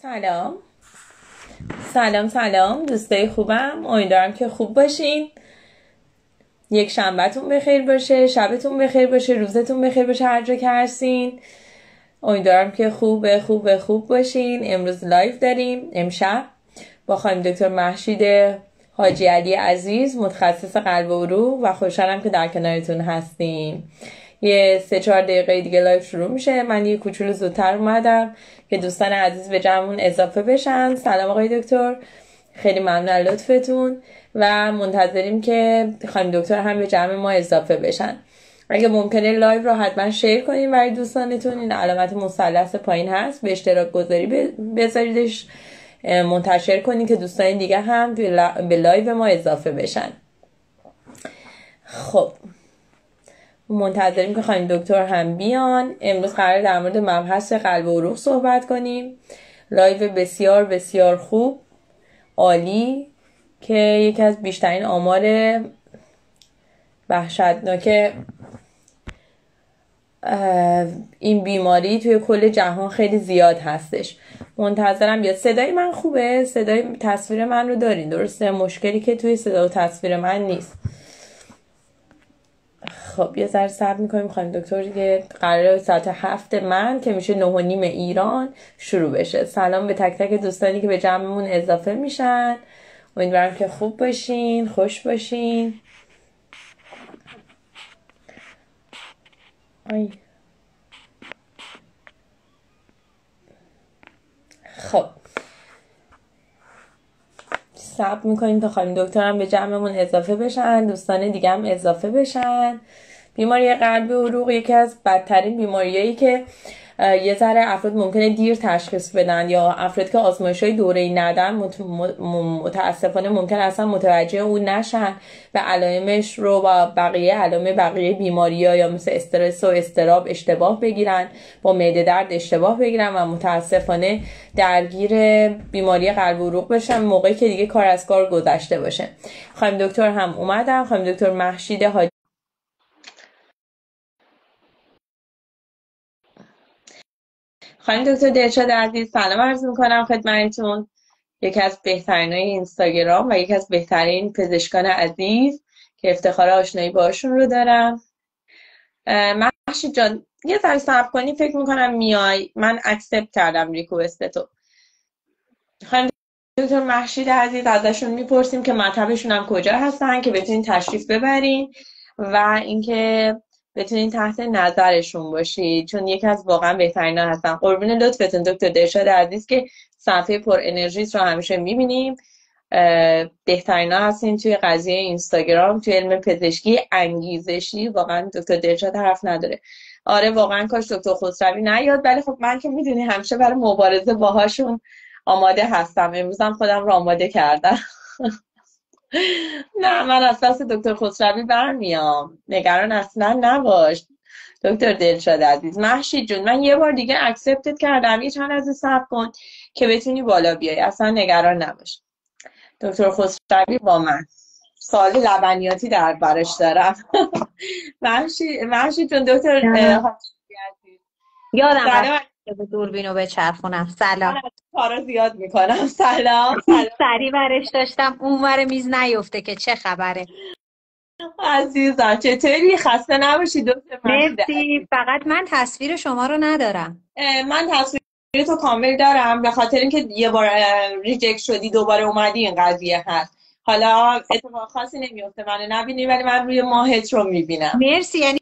سلام سلام دوستای خوبم، امیدوارم که خوب باشین. یک شنبهتون بخیر باشه، شبتون بخیر باشه، روزتون بخیر باشه هر جا که هستین. امیدوارم که خوب باشین. امروز لایف داریم امشب با خانم دکتر محشید حاجی علی عزیز، متخصص قلب و عروق، و خوشحالم که در کنارتون هستیم. یه 3-4 دقیقه دیگه لایف شروع میشه. من یه کوچولو زودتر اومدم که دوستان عزیز به جمعمون اضافه بشن. سلام آقای دکتر، خیلی ممنون از لطفتون و منتظریم که خانم دکتر هم به جمع ما اضافه بشن. اگه ممکنه لایو رو حتما شیر کنین برای دوستانتون. این علامت مثلث پایین هست، به اشتراک گذاری بذاریدش، منتشر کنین که دوستان دیگه هم به لایو ما اضافه بشن. خب منتظریم که خانم دکتر هم بیان. امروز قرار در مورد مبحث قلب و عروق صحبت کنیم. لایو بسیار بسیار خوب، عالی، که یکی از بیشترین آمار وحشتناک این بیماری توی کل جهان خیلی زیاد هستش. منتظرم بیاد. صدای من خوبه؟ صدای تصویر من رو دارین درسته؟ مشکلی که توی صدا و تصویر من نیست. خب یه ذره صبر میکنیم خانم دکتر که قراره ساعت 7 من که میشه 9:30 ایران شروع بشه. سلام به تک تک دوستانی که به جمعمون اضافه میشن. امیدوارم که خوب باشین، خوش باشین. خب صبر میکنیم تا خانم دکتر هم به جمعمون اضافه بشن، دوستان دیگه هم اضافه بشن. بیماری قلب و عروق یکی از بدترین بیماریایی که یه ذره افراد ممکنه دیر تشخیص بدن، یا افراد که آزمایش‌های دوره‌ای ندن متاسفانه ممکن اصلا متوجه اون نشن و علائمش رو با بقیه بیماری‌ها یا مثل استرس و اضطراب اشتباه بگیرن، با معده درد اشتباه بگیرن و متاسفانه درگیر بیماری قلب و عروق بشن موقعی که دیگه کار از کار گذشته باشه. خانم دکتر هم اومدن، خانم دکتر محشید حاجی. خانم دکتر دلشاد عزیز، سلام عرض میکنم خدمتتون. یکی از بهترینای اینستاگرام و یکی از بهترین پزشکان عزیز که افتخار آشنایی باشون رو دارم. محشید جان یه ذره صبر کنی، فکر میکنم میای. من اکسپت کردم ریکوستتو. خانم دکتر محشید عزیز ازشون میپرسیم که مطبشون هم کجا هستن که بتونین تشریف ببرین و اینکه بتونین تحت نظرشون باشید، چون یکی از واقعا بهترینا هستن. قربون لطفتون دکتر دلشاد عزیز که صفحه پر انرژیت رو همیشه میبینیم. بهترینا هستین توی قضیه اینستاگرام، توی علم پزشکی انگیزشی. واقعا دکتر دلشاد حرف نداره. آره واقعا کاش دکتر خسروی نیاد، ولی خب من که میدونی همیشه برای مبارزه باهاشون آماده هستم. امروزم خودم رو آماده کردم. نه من از دست دکتر خسروی برمیام، نگران اصلا نباش دکتر دلشاد عزیز. محشید جون من یه بار دیگه اکسپتت کردم، یه چند از صبر کن که بتونی بالا بیای، اصلا نگران نباش. دکتر خسروی با من سوال لبنیاتی در برش دارم. محشید جون دکتر عزیز یادم رفت به دوربینو بچرخونم. سلام. کارا زیاد میکنم. سلام. سری برش داشتم اونور میز نیفته که چه خبره. عزیزم چطوری؟ خسته نباشی دکتر محشید. مرسی. فقط من تصویر شما رو ندارم. من تصویر تو کامل دارم، به خاطر اینکه یه بار ریجکت شدی دوباره اومدی این قضیه هست. حالا اتفاق خاصی نمیفته منو نبینی، ولی من روی ماهت رو میبینم. مرسی. یعنی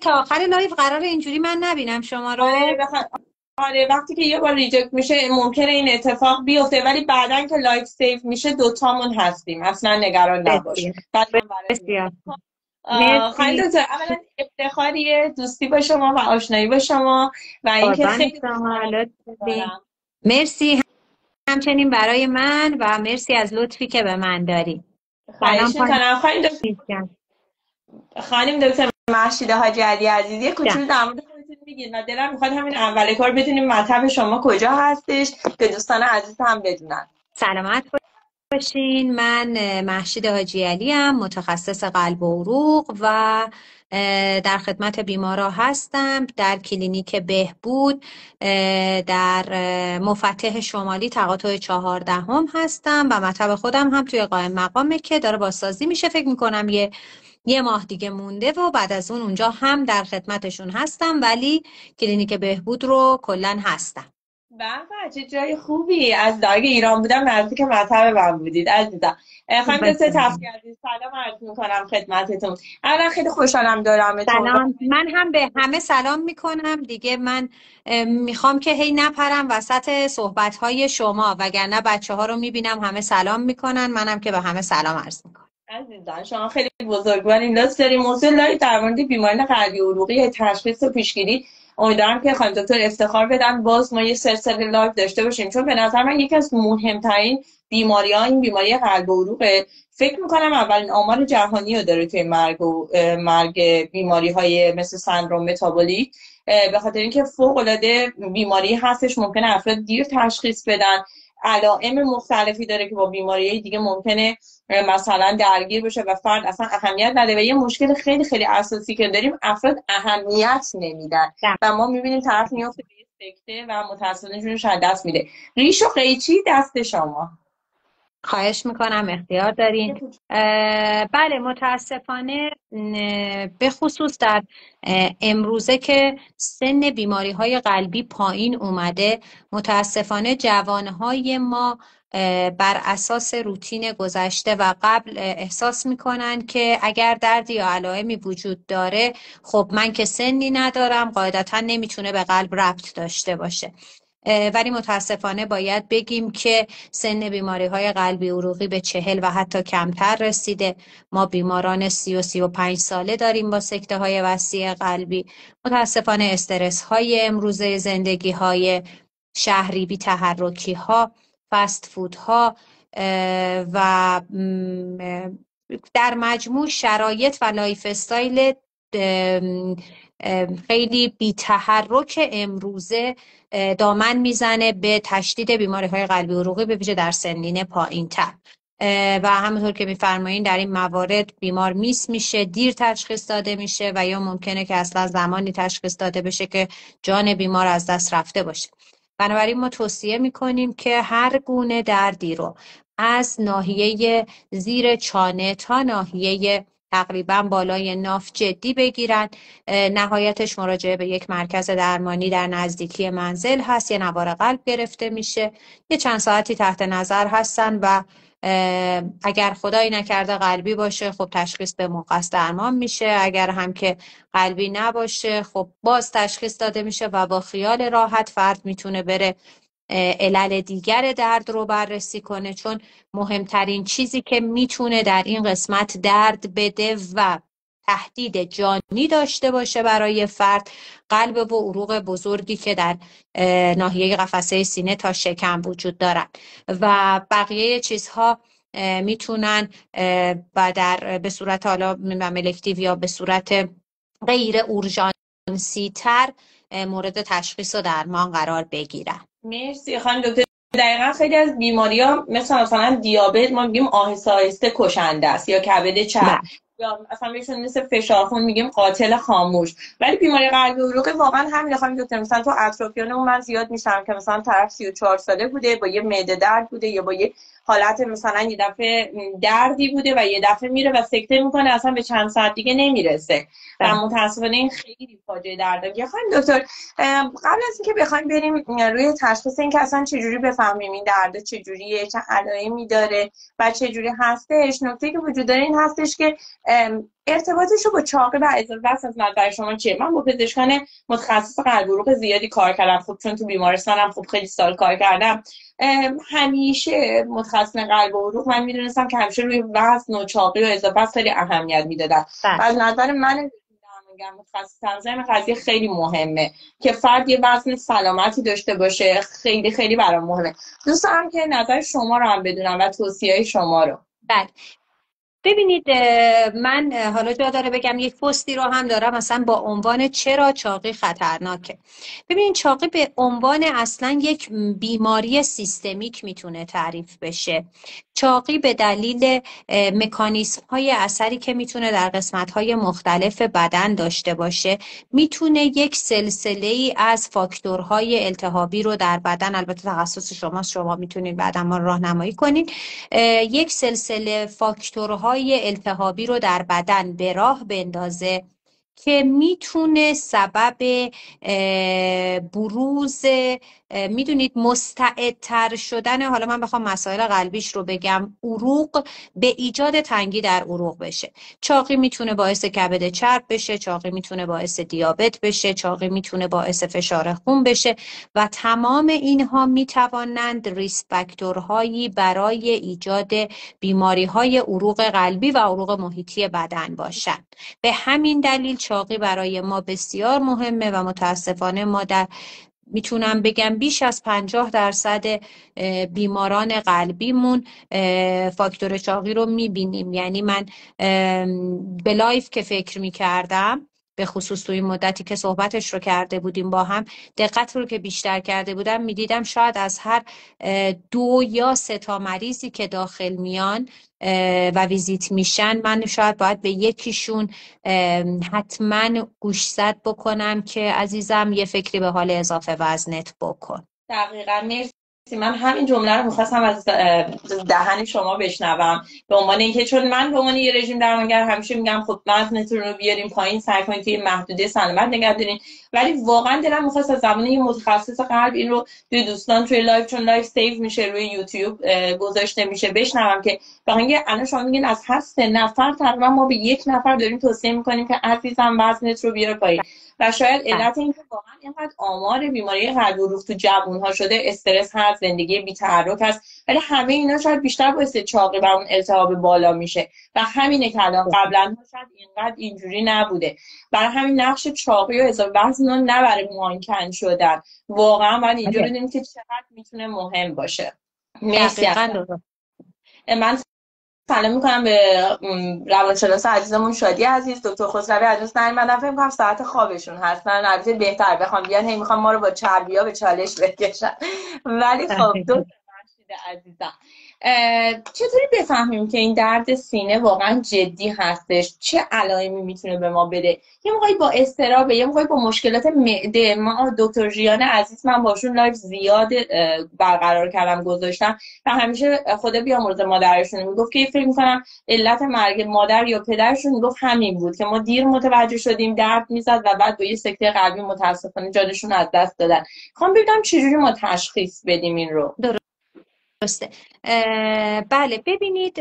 تا آخر لایو قراره اینجوری من نبینم شما رو؟ آره وقتی که یه بار ریجکت میشه ممکنه این اتفاق بیفته، ولی بعدن که لایو سیو میشه دوتامون هستیم، اصلا نگران نباش. بسیار. خانم دکتر اولا افتخاریه دوستی با شما و آشنایی با شما و اینکه خیلی مرسی همچنین برای من و مرسی از لطفی که به من داری. خواهش میکنم. خانم دکتر محشید حاجی علی عزیز یه کوچولو در مورد خودتون میگید و دلم میخواد همین اول کار بدونیم مطب شما کجا هستش که دوستان عزیز هم بدونن. سلامت باشین. من مهشید حاجی علی ام، متخصص قلب و عروق و در خدمت بیمارا هستم در کلینیک بهبود در مفتح شمالی تقاطع 14 هستم و مطب خودم هم توی قائم مقامه که داره بازسازی میشه. فکر میکنم یه ماه دیگه مونده و بعد از اونجا هم در خدمتشون هستم، ولی کلینیک بهبود رو کلا هستم. به چه جای خوبی. از اگه ایران بودم نزدیک مطب من بودید عزیزم. خانم دکتر تفتی عزیز، سلام عرض میکنم خدمتتون. اولا خیلی خوشحالم دارمتون. سلام. من هم به همه سلام میکنم دیگه. من میخوام که هی نپرم وسط صحبت‌های شما، وگرنه بچه‌ها رو میبینم همه سلام میکنن، منم که به همه سلام عرض میکنم. عزیزان شما خیلی بزرگوارین. لطف داریم موضوع دارید در مورد بیماری قلبی عروقی، تشخیص و پیشگیری. امیدوارم که خانم دکتر افتخار بدن باز ما یه سلسله لایو داشته باشیم، چون به نظر من یکی از مهمترین بیماری‌ها این بیماری قلب و عروقه. فکر میکنم اولین آمار جهانی رو داره توی مرگ بیماری‌های مثل سندروم متابولیک، به خاطر اینکه فوق‌العاده بیماری هستش. ممکنه افراد دیر تشخیص بدن، علائم مختلفی داره که با بیماری‌های دیگه ممکنه مثلا درگیر بشه و فرد اصلا اهمیت نده. و یه مشکل خیلی خیلی اساسی که داریم، افراد اهمیت نمیدن و ما میبینیم طرف میفته به یه سکته و متاسفانه جونش از دست میده. ریش و قیچی دست شما. خواهش میکنم، اختیار دارین. بله، متاسفانه به خصوص در امروزه که سن بیماری های قلبی پایین اومده، متاسفانه جوانهای ما بر اساس روتین گذشته و قبل احساس میکنن که اگر دردی یا علائمی وجود داره، خب من که سنی ندارم، قاعدتا نمیتونه به قلب ربط داشته باشه. ولی متاسفانه باید بگیم که سن بیماری های قلبی عروقی به 40 و حتی کمتر رسیده. ما بیماران 30 و 35 ساله داریم با سکته های وسیع قلبی. متاسفانه استرس های امروزه، زندگی های شهری، بی تحرکی ها، فست فود ها و در مجموع شرایط و لایف استایل خیلی بی تحرک امروزه دامن میزنه به تشدید بیماری های قلبی عروقی، به ویژه در سنین پایین تر. و همونطور که میفرمایین در این موارد بیمار میس میشه، دیر تشخیص داده میشه و یا ممکنه که اصلا زمانی تشخیص داده بشه که جان بیمار از دست رفته باشه. بنابراین ما توصیه میکنیم که هر گونه دردی رو از ناحیه زیر چانه تا ناحیه تقریبا بالای ناف جدی بگیرن. نهایتش مراجعه به یک مرکز درمانی در نزدیکی منزل هست، یه نوار قلب گرفته میشه، یه چند ساعتی تحت نظر هستن و اگر خدایی نکرده قلبی باشه، خب تشخیص به موقع درمان میشه. اگر هم که قلبی نباشه، خب باز تشخیص داده میشه و با خیال راحت فرد میتونه بره علل دیگر درد رو بررسی کنه، چون مهمترین چیزی که میتونه در این قسمت درد بده و تهدید جانی داشته باشه برای فرد، قلب و عروق بزرگی که در ناحیه قفسه سینه تا شکم وجود دارن و بقیه چیزها میتونن به صورت حالا ملکتیو یا به صورت غیر اورژانسی تر مورد تشخیص و درمان قرار بگیرن. مرسی خانم دکتر. دقیقا خیلی از بیماری‌ها مثلا دیابت ما میگیم آهسته آهسته کشنده است، یا کبد چرب، یا اصلا بهشون مثل فشار خون میگیم قاتل خاموش. ولی بیماری قلبی عروقی واقعا همین. خانم دکتر مثلا تو اطرافیانمون من زیاد میشم که مثلا طرف 34 ساله بوده با یه معده درد بوده یا با یه حالت مثلا یه دفعه دردی بوده و یه دفعه میره و سکته میکنه، اصلا به چند ساعت دیگه نمیرسه و متاسفانه این خیلی فاجعه دردناکه. خانم دکتر قبل از اینکه بخوایم بریم روی تشخیص اینکه اصلا چجوری بفهمیم این درد چجوریه، چه علائمی داره و چجوری هستش، نکته که وجود داره این هستش که ارتباطش رو با چاقی و اضافه وزن از نظر شما چیه؟ من با پزشکان متخصص قلب و عروق زیادی کار کردم، خب چون تو بیمارستانم خب خیلی سال کار کردم. همیشه متخصص قلب و عروق من میدونستم که همیشه روی وزن و چاقی و اضافه خیلی اهمیت میدادن. از نظر من متخصص تنظیم قضیه خیلی مهمه که فرد یه وزن سلامتی داشته باشه. خیلی خیلی برام مهمه. دوست دارم که نظر شما رو هم بدونم و توصیه شما رو. بله، ببینید من حالا جا داره بگم یک پستی رو هم دارم مثلا با عنوان چرا چاقی خطرناکه. ببینید چاقی به عنوان اصلا یک بیماری سیستمیک میتونه تعریف بشه. چاقی به دلیل مکانیسم های اثری که میتونه در قسمت های مختلف بدن داشته باشه میتونه یک سلسله ای از فاکتورهای التهابی رو در بدن، البته تخصص شما میتونید بعدا ما راهنمایی کنید، یک سلسله فاکتورهای التهابی رو در بدن به راه بندازه که میتونه سبب بروز میدونید مستعدتر شدن، حالا من بخوام مسائل قلبیش رو بگم، عروق به ایجاد تنگی در عروق بشه. چاقی میتونه باعث کبد چرب بشه، چاقی میتونه باعث دیابت بشه، چاقی میتونه باعث فشار خون بشه و تمام اینها میتوانند ریسک فاکتورهایی برای ایجاد بیماری‌های عروق قلبی و عروق محیطی بدن باشند. به همین دلیل چاقی برای ما بسیار مهمه و متاسفانه ما در میتونم بگم بیش از 50% بیماران قلبیمون فاکتور چاقی رو میبینیم. یعنی من به لایف که فکر میکردم، به خصوص توی این مدتی که صحبتش رو کرده بودیم با هم، دقت رو که بیشتر کرده بودم میدیدم شاید از هر 2 یا 3 تا مریضی که داخل میان و ویزیت میشن، من شاید باید به یکیشون حتما گوشزد بکنم که عزیزم یه فکری به حال اضافه وزنت بکن. دقیقا، مرسی. من همین جمله رو میخواستم از دهن شما بشنوم، به عنوان اینکه چون من به عنوان یه رژیم درمانگر همیشه میگم خب وزنتون رو بیاریم پایین، سعی کنید توی محدوده سلامت نگه دارین، ولی واقعا دلم میخواست از زبان یه متخصص قلب این رو توی دوستان توی لایو، چون لایو سیو میشه روی یوتیوب گذاشته میشه، بشنوم که واقعا الان شما میگین از هر 3 نفر تقریبا ما به 1 نفر داریم توصیه میکنیم که عزیزم وزنت رو بیار پایین. و شاید علت این که واقعا اینقدر آمار بیماری قلب و عروق تو جوان‌ها شده استرس هست، زندگی بی‌تحرک هست، ولی همه اینا شاید بیشتر باعث چاقی و اون التهاب بالا میشه و همینه که الان قبلا شاید اینقدر اینجوری نبوده. برای همین نقش چاقی و اضافه وزن رو نبره مانکن شدن، واقعا باید اینجا بدونیم که چقدر میتونه مهم باشه. مرسی. من سلام میکنم به روانشناس عزیزمون شادی عزیز، دکتر خسروی عزیز. من فکر کنم ساعت خوابشون هستن، البته بهتر بخوام بیان هی میخوام ما رو با چربیا به چالش بکشن، ولی خب دکتر عزیزم چطوری بفهمیم که این درد سینه واقعا جدی هستش؟ چه علائمی میتونه به ما بده؟ یه موقعی با اضطراب، یه موقعی با مشکلات معده. ما دکتر ژیان عزیز من باشون لایو زیاد برقرار کردم گذاشتم و همیشه خدا بیامرزه مادرشون میگفت که فکر میکنم علت مرگ مادر یا پدرشون میگفت همین بود که ما دیر متوجه شدیم، درد میزد و بعد با یه سکته قلبی متاسفانه جانشون از دست دادن. میخوام ببینم چجوری ما تشخیص بدیم این رو. درسته. بله، ببینید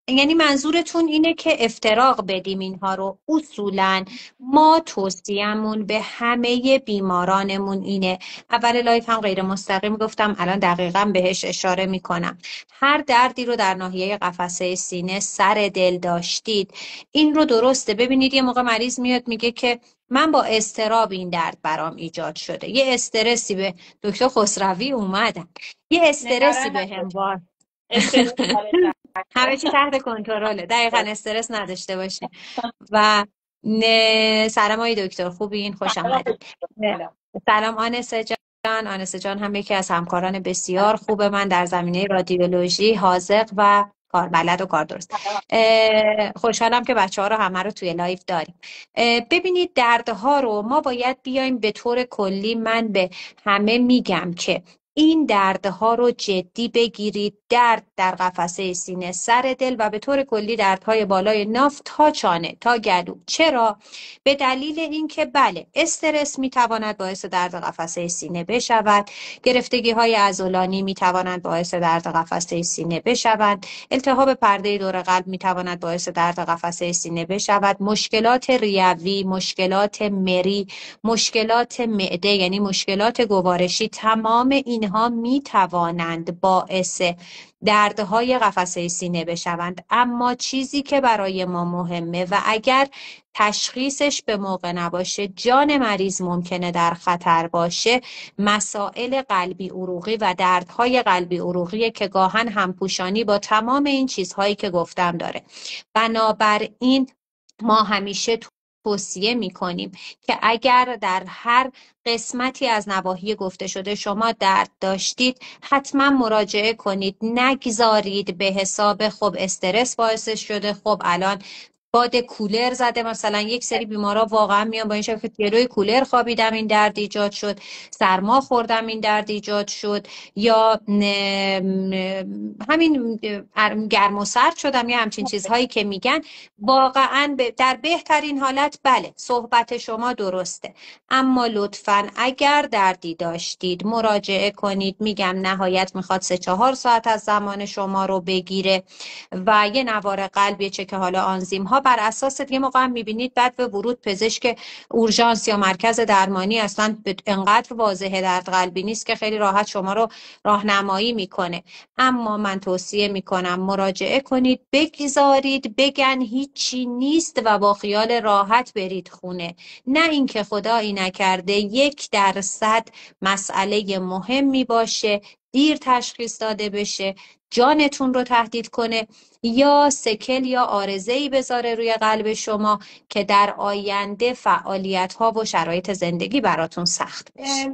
یعنی منظورتون اینه که افتراق بدیم اینها رو. اصولا ما توصیه‌مون به همه بیمارانمون اینه، اول لایف هم غیر مستقیم گفتم، الان دقیقا بهش اشاره میکنم، هر دردی رو در ناحیه قفسه سینه، سر، دل داشتید، این رو درسته. ببینید یه موقع مریض میاد میگه که من با اضطراب این درد برام ایجاد شده، یه استرسی به دکتر خسروی اومدن، یه استرسی به هم وارد، همه چی تحت کنترله، دقیقاً استرس نداشته باشین. و سلام های دکتر، خوبین؟ خوش آمدید. سلام آنسه جان. آنسه جان هم یکی از همکاران بسیار خوب من در زمینه رادیولوژی، حاذق و کاربلد و کار درست. خوشحالم که بچه ها رو همه رو توی لایف داریم. ببینید دردها رو ما باید بیایم به طور کلی، من به همه میگم که این دردها رو جدی بگیرید. درد در قفسه سینه، سر، دل و به طور کلی دردهای بالای ناف تا چانه تا گلو. چرا؟ به دلیل اینکه بله، استرس میتواند باعث درد قفسه سینه بشود، گرفتگی های عضلانی میتوانند باعث درد قفسه سینه بشوند، التهاب پرده دور قلب میتواند باعث درد قفسه سینه بشود، مشکلات ریوی، مشکلات مری، مشکلات معده یعنی مشکلات گوارشی، تمام اینها می توانند باعث دردهای قفسه سینه بشوند. اما چیزی که برای ما مهمه و اگر تشخیصش به موقع نباشه جان مریض ممکنه در خطر باشه، مسائل قلبی عروقی و دردهای قلبی عروقی که گاهن همپوشانی با تمام این چیزهایی که گفتم داره. بنابراین ما همیشه توصیه میکنیم که اگر در هر قسمتی از نواحی گفته شده شما درد داشتید حتما مراجعه کنید. نگذارید به حساب خب استرس باعث شده، خب الان باد کولر زده، مثلا یک سری بیمارا واقعا میان با این شکل که جلوی کولر خوابیدم این درد ایجاد شد، سرما خوردم این درد ایجاد شد، یا همین گرم و سرد شدم، یا همچین چیزهایی که میگن. واقعا در بهترین حالت بله صحبت شما درسته، اما لطفا اگر دردی داشتید مراجعه کنید. میگم نهایت میخواد 3-4 ساعت از زمان شما رو بگیره و یه نوار قلبی چک حالا آنزیم ها بر اساس یه موقع هم میبینید بعد به ورود پزشک اورژانس یا مرکز درمانی اصلا انقدر واضحه درد قلبی نیست که خیلی راحت شما رو راهنمایی میکنه. اما من توصیه میکنم مراجعه کنید، بگذارید بگن هیچی نیست و با خیال راحت برید خونه. نه اینکه خدایی نکرده 1% مسئله مهمی باشه، دیر تشخیص داده بشه، جانتون رو تهدید کنه یا سکل یا عارضه‌ای بذاره روی قلب شما که در آینده فعالیت‌ها و شرایط زندگی براتون سخت بشه.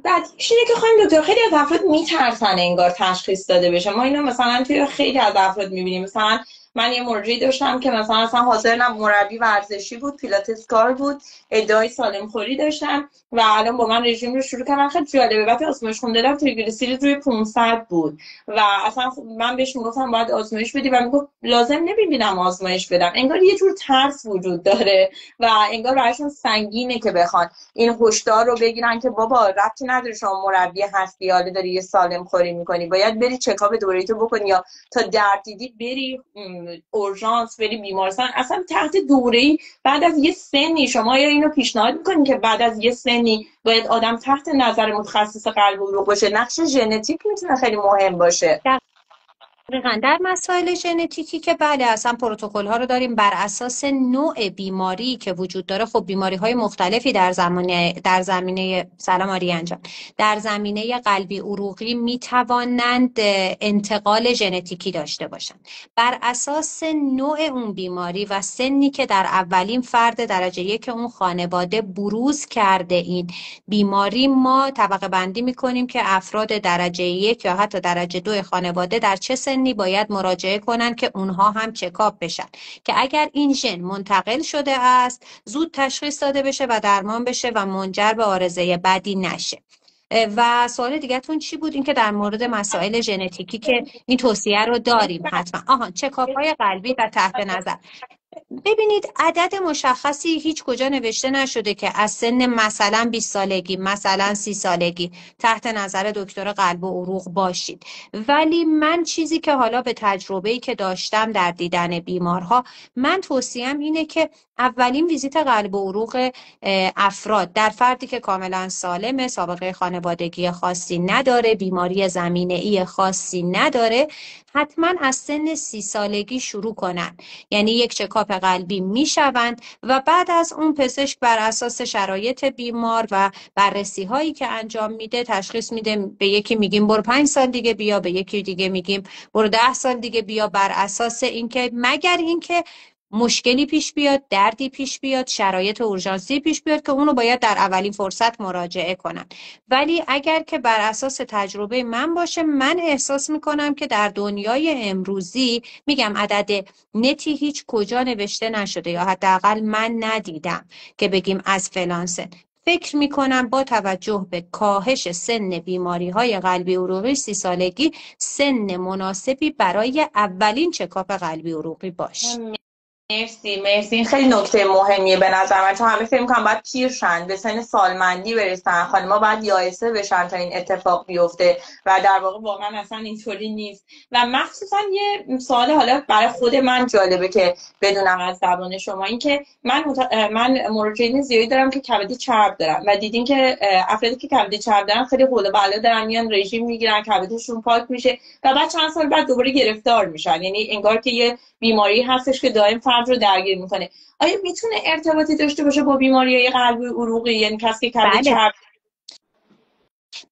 بعد اینه که خانم دکتر خیلی از افراد میترسن انگار تشخیص داده بشه. ما اینو مثلا توی خیلی از افراد میبینیم. مثلا من یه مراجعی داشتم که مثلا حاضر نه مربی ورزشی بود، پیلاتس کار بود، ادعای سالم خوری داشتم و الان با من رژیم رو شروع کردم. خیلی جالبه. وقتی آزمایش خون دادم تریگلیسیرید روی 500 بود و اصلا من بهش میگفتم باید آزمایش بدی و میگفت لازم نمیبینم آزمایش بدم. انگار یه جور ترس وجود داره و انگار براشون سنگینه که بخوان این هشدار رو بگیرن که بابا ربطی نداره شما مربی هستی حالا داری یه سالم خوری میکنی، باید بری چکاپ دوره‌ایتو بکنی یا تا درد دیدی بری اورژانس، بری بیمارستان. اصلا تحت دوره‌ای بعد از یه سنی شما یا اینو پیشنهاد میکنین که بعد از یه سنی باید آدم تحت نظر متخصص قلب و عروق باشه؟ نقش ژنتیک میتونه خیلی مهم باشه. دقیقاً در مسائل ژنتیکی که بله اصلا پروتکل ها رو داریم بر اساس نوع بیماری که وجود داره. خب بیماری های مختلفی در زمینه سلام آریان جان، در زمینه قلبی عروقی می توانند انتقال ژنتیکی داشته باشند. بر اساس نوع اون بیماری و سنی که در اولین فرد درجه 1 اون خانواده بروز کرده این بیماری، ما طبقه بندی می کنیم که افراد درجه 1 یا حتی درجه 2 خانواده در چه سنی باید مراجعه کنن که اونها هم چکاپ بشن که اگر این ژن منتقل شده است زود تشخیص داده بشه و درمان بشه و منجر به عارضه بعدی نشه. و سوال دیگه‌تون چی بود؟ این که در مورد مسائل ژنتیکی که این توصیه رو داریم حتما. چکاپ‌های قلبی و تحت نظر. ببینید عدد مشخصی هیچ کجا نوشته نشده که از سن مثلا 20 سالگی مثلا 30 سالگی تحت نظر دکتر قلب و عروق باشید، ولی من چیزی که حالا به تجربه‌ای که داشتم در دیدن بیمارها، من توصیهم اینه که اولین ویزیت قلب و عروق افراد در فردی که کاملا سالمه، سابقه خانوادگی خاصی نداره، بیماری زمینه‌ای خاصی نداره، حتما از سن 30 سالگی شروع کنن. یعنی یک چکاپ قلبی میشوند و بعد از اون پزشک بر اساس شرایط بیمار و بررسی هایی که انجام میده تشخیص میده. به یکی میگیم برو 5 سال دیگه بیا، به یکی دیگه میگیم برو 10 سال دیگه بیا، بر اساس اینکه مگر اینکه مشکلی پیش بیاد، دردی پیش بیاد، شرایط اورژانسی پیش بیاد که اونو باید در اولین فرصت مراجعه کنن. ولی اگر که بر اساس تجربه من باشه، من احساس میکنم که در دنیای امروزی، میگم عدد نتی هیچ کجا نوشته نشده یا حداقل من ندیدم که بگیم از فلان سن. فکر میکنم با توجه به کاهش سن بیماری های قلبی عروقی 30 سالگی سن مناسبی برای اولین چکاپ قلبی عروقی باشه. مرسی این خیلی نکته مهمیه به نظر من، چون همه فکر می‌کنن باید پیر شن، به سن سالمندی برسن، خانم‌ها باید یائسه بشن تا این اتفاق بیفته و در واقع واقعا اصلا اینطوری نیست. و مخصوصا یه سوال حالا برای خود من جالبه که بدونم از زبان شما، این که من مراجعین زیادی دارم که کبد چرب دارن و دیدین که افرادی که کبد چرب دارن خیلی حول و بلا دارن، میان رژیم میگیرن، کبدشون پاک میشه و بعد چند سال بعد دوباره گرفتار میشن. یعنی انگار که یه بیماری هستش که دائم فرد رو درگیر میکنه. آیا میتونه ارتباطی داشته باشه با بیماری‌های قلبی عروقی؟ یعنی کسی که کبد چرب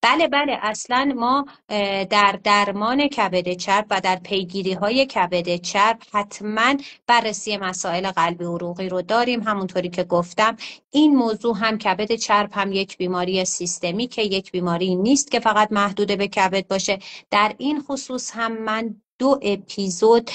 بله اصلا ما در درمان کبد چرب و در پیگیری های کبد چرب حتما بررسی مسائل قلبی عروقی رو داریم. همونطوری که گفتم این موضوع هم کبد چرب هم یک بیماری سیستمی که یک بیماری نیست که فقط محدود به کبد باشه. در این خصوص هم من 2 اپیزود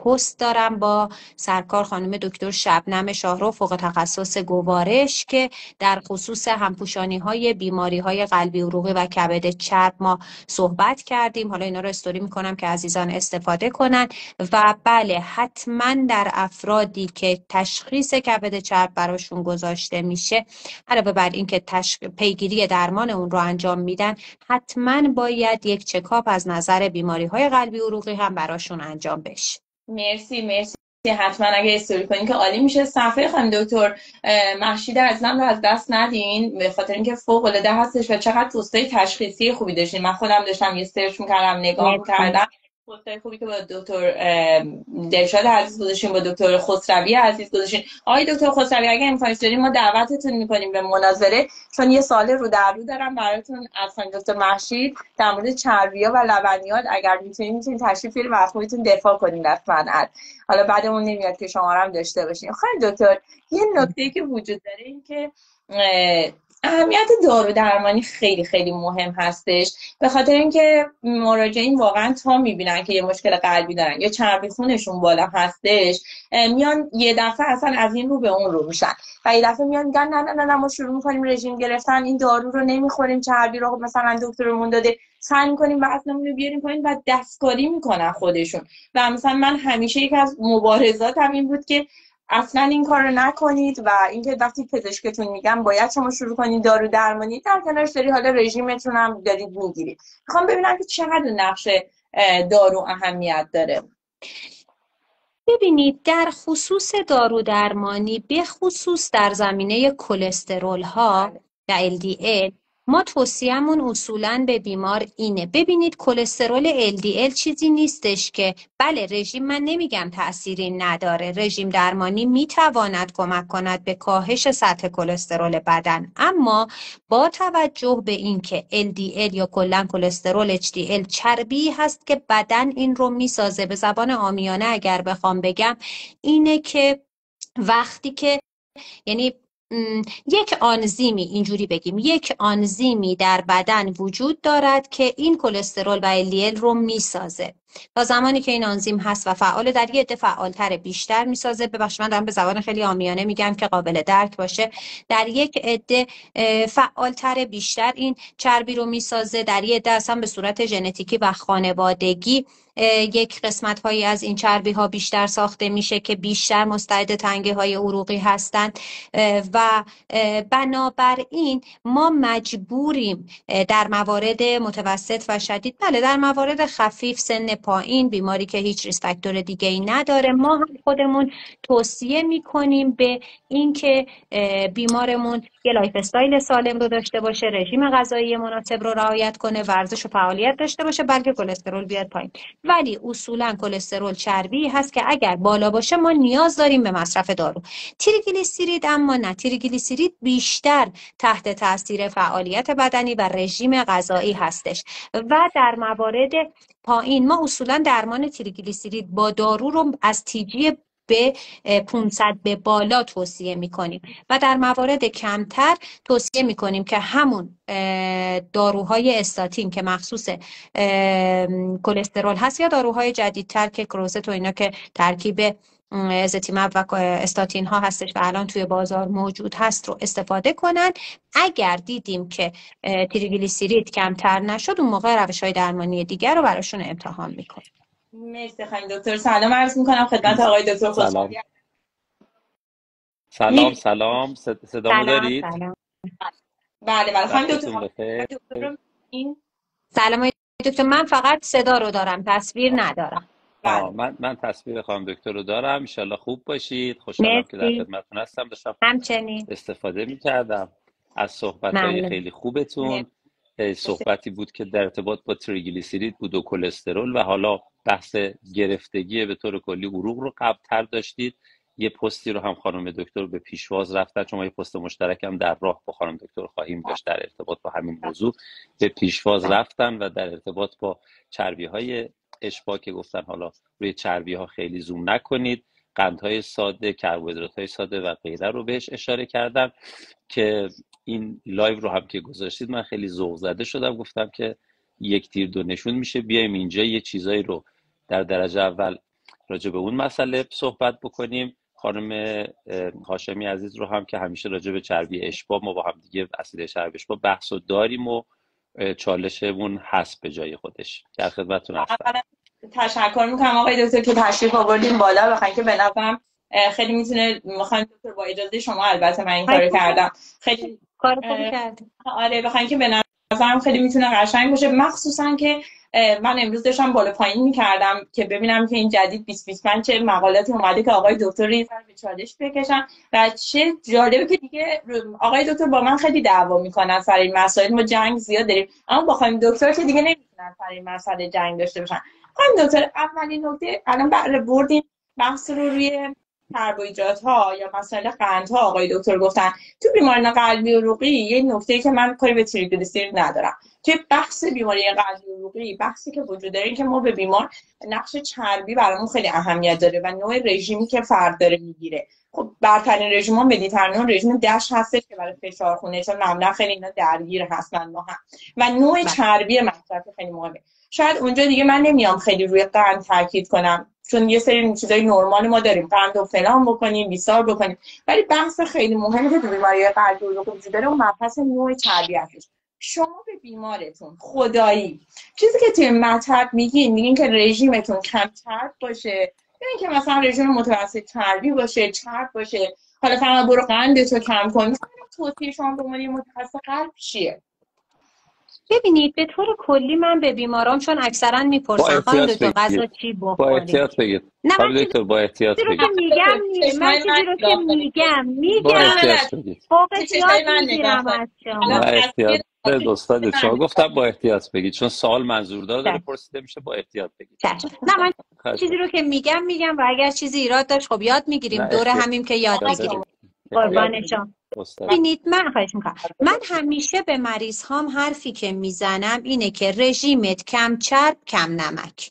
پست دارم با سرکار خانم دکتر شبنم شاهرو فوق تخصص گوارش که در خصوص همپوشانی های بیماری های قلبی عروقی و کبد چرب ما صحبت کردیم. حالا اینا رو استوری میکنم که عزیزان استفاده کنن. و بله حتما در افرادی که تشخیص کبد چرب براشون گذاشته میشه علاوه بر این که پیگیری درمان اون رو انجام میدن حتما باید یک چکاپ از نظر بیماری های قلبی عروقی هم براشون انجام بشه. مرسی حتما اگه استوری کنین که عالی میشه. صفحه خانم دکتر مهشید عزیزم رو از دست ندین به خاطر اینکه فوق العاده هستش و چقدر پستای تشخیصی خوبی داشتین. من خودم داشتم یه سرچ میکردم نگاه میکردم پستای خوبی که با دکتر دلشاد عزیز گذاشتین با دکتر خسروی عزیز گذاشتین. آقای دکتر خسروی اگه امکانش دارین ما دعوتتون میکنیم به مناظره، چون یه سال رو در رو دارم براتون از خانم دکتر مهشید در مورد چربی‌ها و لبنیات اگر میتونین تشریف بیارین و از خودتون دفاع کنین از صنعت. حالا بعدمون نمیاد که شما هم داشته باشین. خانم دکتر یه نکته‌ای که وجود داره این که اهمیت دارو درمانی خیلی خیلی مهم هستش، به خاطر اینکه مراجعین واقعا تا میبینن که یه مشکل قلبی دارن یا چربی خونشون بالا هستش میان یه دفعه اصلا از این رو به اون رو میشن و یه دفعه میان میگن نه ما شروع میکنیم رژیم گرفتن، این دارو رو نمیخوریم، چربی رو مثلا دکترمون داده، سعی میکنیم وزنمون رو بیاریم پایین و دستکاری میکنن خودشون. و مثلا من همیشه یک از مبارزاتم این بود که اصلا این کار رو نکنید و اینکه وقتی پزشکتون میگم باید شما شروع کنید دارو درمانی، در کنارش داری حالا رژیمتون هم دارید میگیرید. میخوام ببینم که چقدر نقش دارو اهمیت داره. ببینید در خصوص دارو درمانی به خصوص در زمینه کلسترول ها و LDL ما توصیه‌مون اصولاً به بیمار اینه. ببینید کلسترول LDL چیزی نیستش که بله رژیم، من نمیگم تأثیری نداره، رژیم درمانی میتواند کمک کند به کاهش سطح کلسترول بدن، اما با توجه به اینکه LDL یا کلاً کلسترول HDL چربی هست که بدن این رو میسازه، به زبان عامیانه اگر بخوام بگم اینه که وقتی که یعنی یک آنزیمی، اینجوری بگیم یک آنزیمی در بدن وجود دارد که این کلسترول و LDL رو میسازه. تا زمانی که این آنزیم هست و فعال، در یه عده فعالتر بیشتر میسازه. ببخشید من دارم به زبان خیلی عامیانه میگم که قابل درک باشه. در یک عده فعالتر بیشتر این چربی رو میسازه، در یه عده اصلا به صورت ژنتیکی و خانوادگی یک قسمت هایی از این چربی ها بیشتر ساخته میشه که بیشتر مستعد تنگی های عروقی هستند و بنابراین ما مجبوریم در موارد متوسط و شدید، بله در موارد خفیف سن پایین، بیماری که هیچ ریسک فاکتور دیگه ای نداره، ما هم خودمون توصیه میکنیم به اینکه بیمارمون یه لایف استایل سالم رو داشته باشه، رژیم غذایی مناسب رو رعایت کنه، ورزش و فعالیت داشته باشه، بلکه کلسترول بیاد پایین. ولی اصولا کلسترول چربی هست که اگر بالا باشه ما نیاز داریم به مصرف دارو. تریگلیسیرید اما نه، تریگلیسیرید بیشتر تحت تاثیر فعالیت بدنی و رژیم غذایی هستش و در موارد پایین ما اصولا درمان تریگلیسیرید با دارو رو از TG به 500 به بالا توصیه میکنیم و در موارد کمتر توصیه میکنیم که همون داروهای استاتین که مخصوص کلسترول هست یا داروهای جدیدتر که کروزت و اینا که ترکیب ازتیمب و استاتین ها هستش و الان توی بازار موجود هست رو استفاده کنن. اگر دیدیم که تریگلیسیرید کمتر نشد اون موقع روش های درمانی دیگر رو براشون امتحان میکنیم. مرسی خانم دکتر. سلام عرض میکنم خدمت آقای دکتر خسروی. سلام صدامو دارید؟ بله خانم دکتر. سلام دکتر، من فقط صدا رو دارم، تصویر ندارم. من تصویر خانم دکتر رو دارم. ان شاءالله خوب باشید. خوشحالم که در خدمتتون هستم. داشتم همچنین استفاده می‌کردم از صحبت‌های خیلی خوبتون. صحبتی بود که در ارتباط با تریگلیسیرید بود و کلسترول و حالا بحث گرفتگی به طور کلی عروق رو قبل‌تر داشتید. یه پستی رو هم خانم دکتر به پیشواز رفتن، چون ما یه پست مشترک هم در راه با خانم دکتر خواهیم داشت در ارتباط با همین موضوع. به پیشواز رفتن و در ارتباط با چربی های اشباع که گفتن حالا روی چربی ها خیلی زوم نکنید، قندهای ساده، کربوهیدرات های ساده و غیره رو بهش اشاره کردم. که این لایو رو هم که گذاشتید من خیلی ذوق زده شدم، گفتم که یک تیر دو نشون میشه، بیایم اینجا یه چیزایی رو در درجه اول راجع به اون مسئله صحبت بکنیم. خانم هاشمی عزیز رو هم که همیشه راجع به چربی اشباع ما با هم دیگه اسید چربی اشباع بحث و داریم و چالشمون هست به جای خودش. در خدمتتون هستم. تشکر میکنم آقای دکتر که تشریف آوردین بالا، بخاطر که به نظرم خیلی میتونه، میخوام دکتر با اجازه شما البته من این کارو کردم، خیلی کار خوبی کردی. آره بخاطر که به نظرم خیلی میتونه قشنگ باشه، مخصوصا که من امروز داشتم بالا پایین میکردم که ببینم که این جدید 2025 چه مقالاتی اومده که آقای دکتر ریز به چالش بکشن و چه جالبه که دیگه آقای دکتر با من خیلی دعوا میکنن سر این مسائل، ما جنگ زیاد داریم، اما با خانم دکتر که دیگه نمیتونن سر این مسئله جنگ داشته باشن. خانم دکتر اولین نکته الان بردیم بحث رو روی کربوهیدرات ها یا مسائل قند ها آقای دکتر گفتن. تو بیماران قلبی عروقی یه نکته که من کاری به تریگلیسیرید ندارم، توی بحث بیماری قلبی عروقی بحثی که وجود داره این که ما به بیمار نقش چربی برامون خیلی اهمیت داره و نوع رژیمی که فرد داره میگیره. خب برترین رژیم ها مدیترانه رژیم دش هستش که برای فشار خونه، چون معمولا خیلی اینا درگیر هستن با هم، و نوع چربی مصرف خیلی مهمه. شاید اونجا دیگه من نمیام خیلی روی قند تاکید کنم، چون یه سری چیزای نرمال ما داریم، قند و فلان بکنیم، بیسار بکنیم، ولی بحث خیلی مهمی که تو بیماری قلبی عروقی وجود داره اون مبحث نوع چربی هستش. شما به بیمارتون خدایی چیزی که توی مطلب میگین که رژیمتون کم چرب باشه یا اینکه مثلا رژیم متوسط چربی باشه، چرب باشه، حالا فقط برو قندتو کم کن، مثلا توصیه شما به عنوان متخصص قلب چیه؟ ببینید به طور کلی من به بیماران چون اکثرا میپرسن خانم دکتر غذا چی بخوریم، با احتیاط بگید. نه من دکتر با احتیاط بگید. من چیزی رو که میگم با احتیاط بگید. فوقش یاد میگیرم از شما. با احتیاط دوستان شما گفتم با احتیاط بگید، چون سوال منظوردار داره پرسیده میشه، با احتیاط بگید. نه من چیزی رو که میگم و اگر چیزی ایراد داشت خب یاد میگیریم، دور همیم که یاد بگیریم. قربان شما. ببینید من خواهش میکنم، من همیشه به مریض هام حرفی که میزنم اینه که رژیمت کم چرب کم نمک.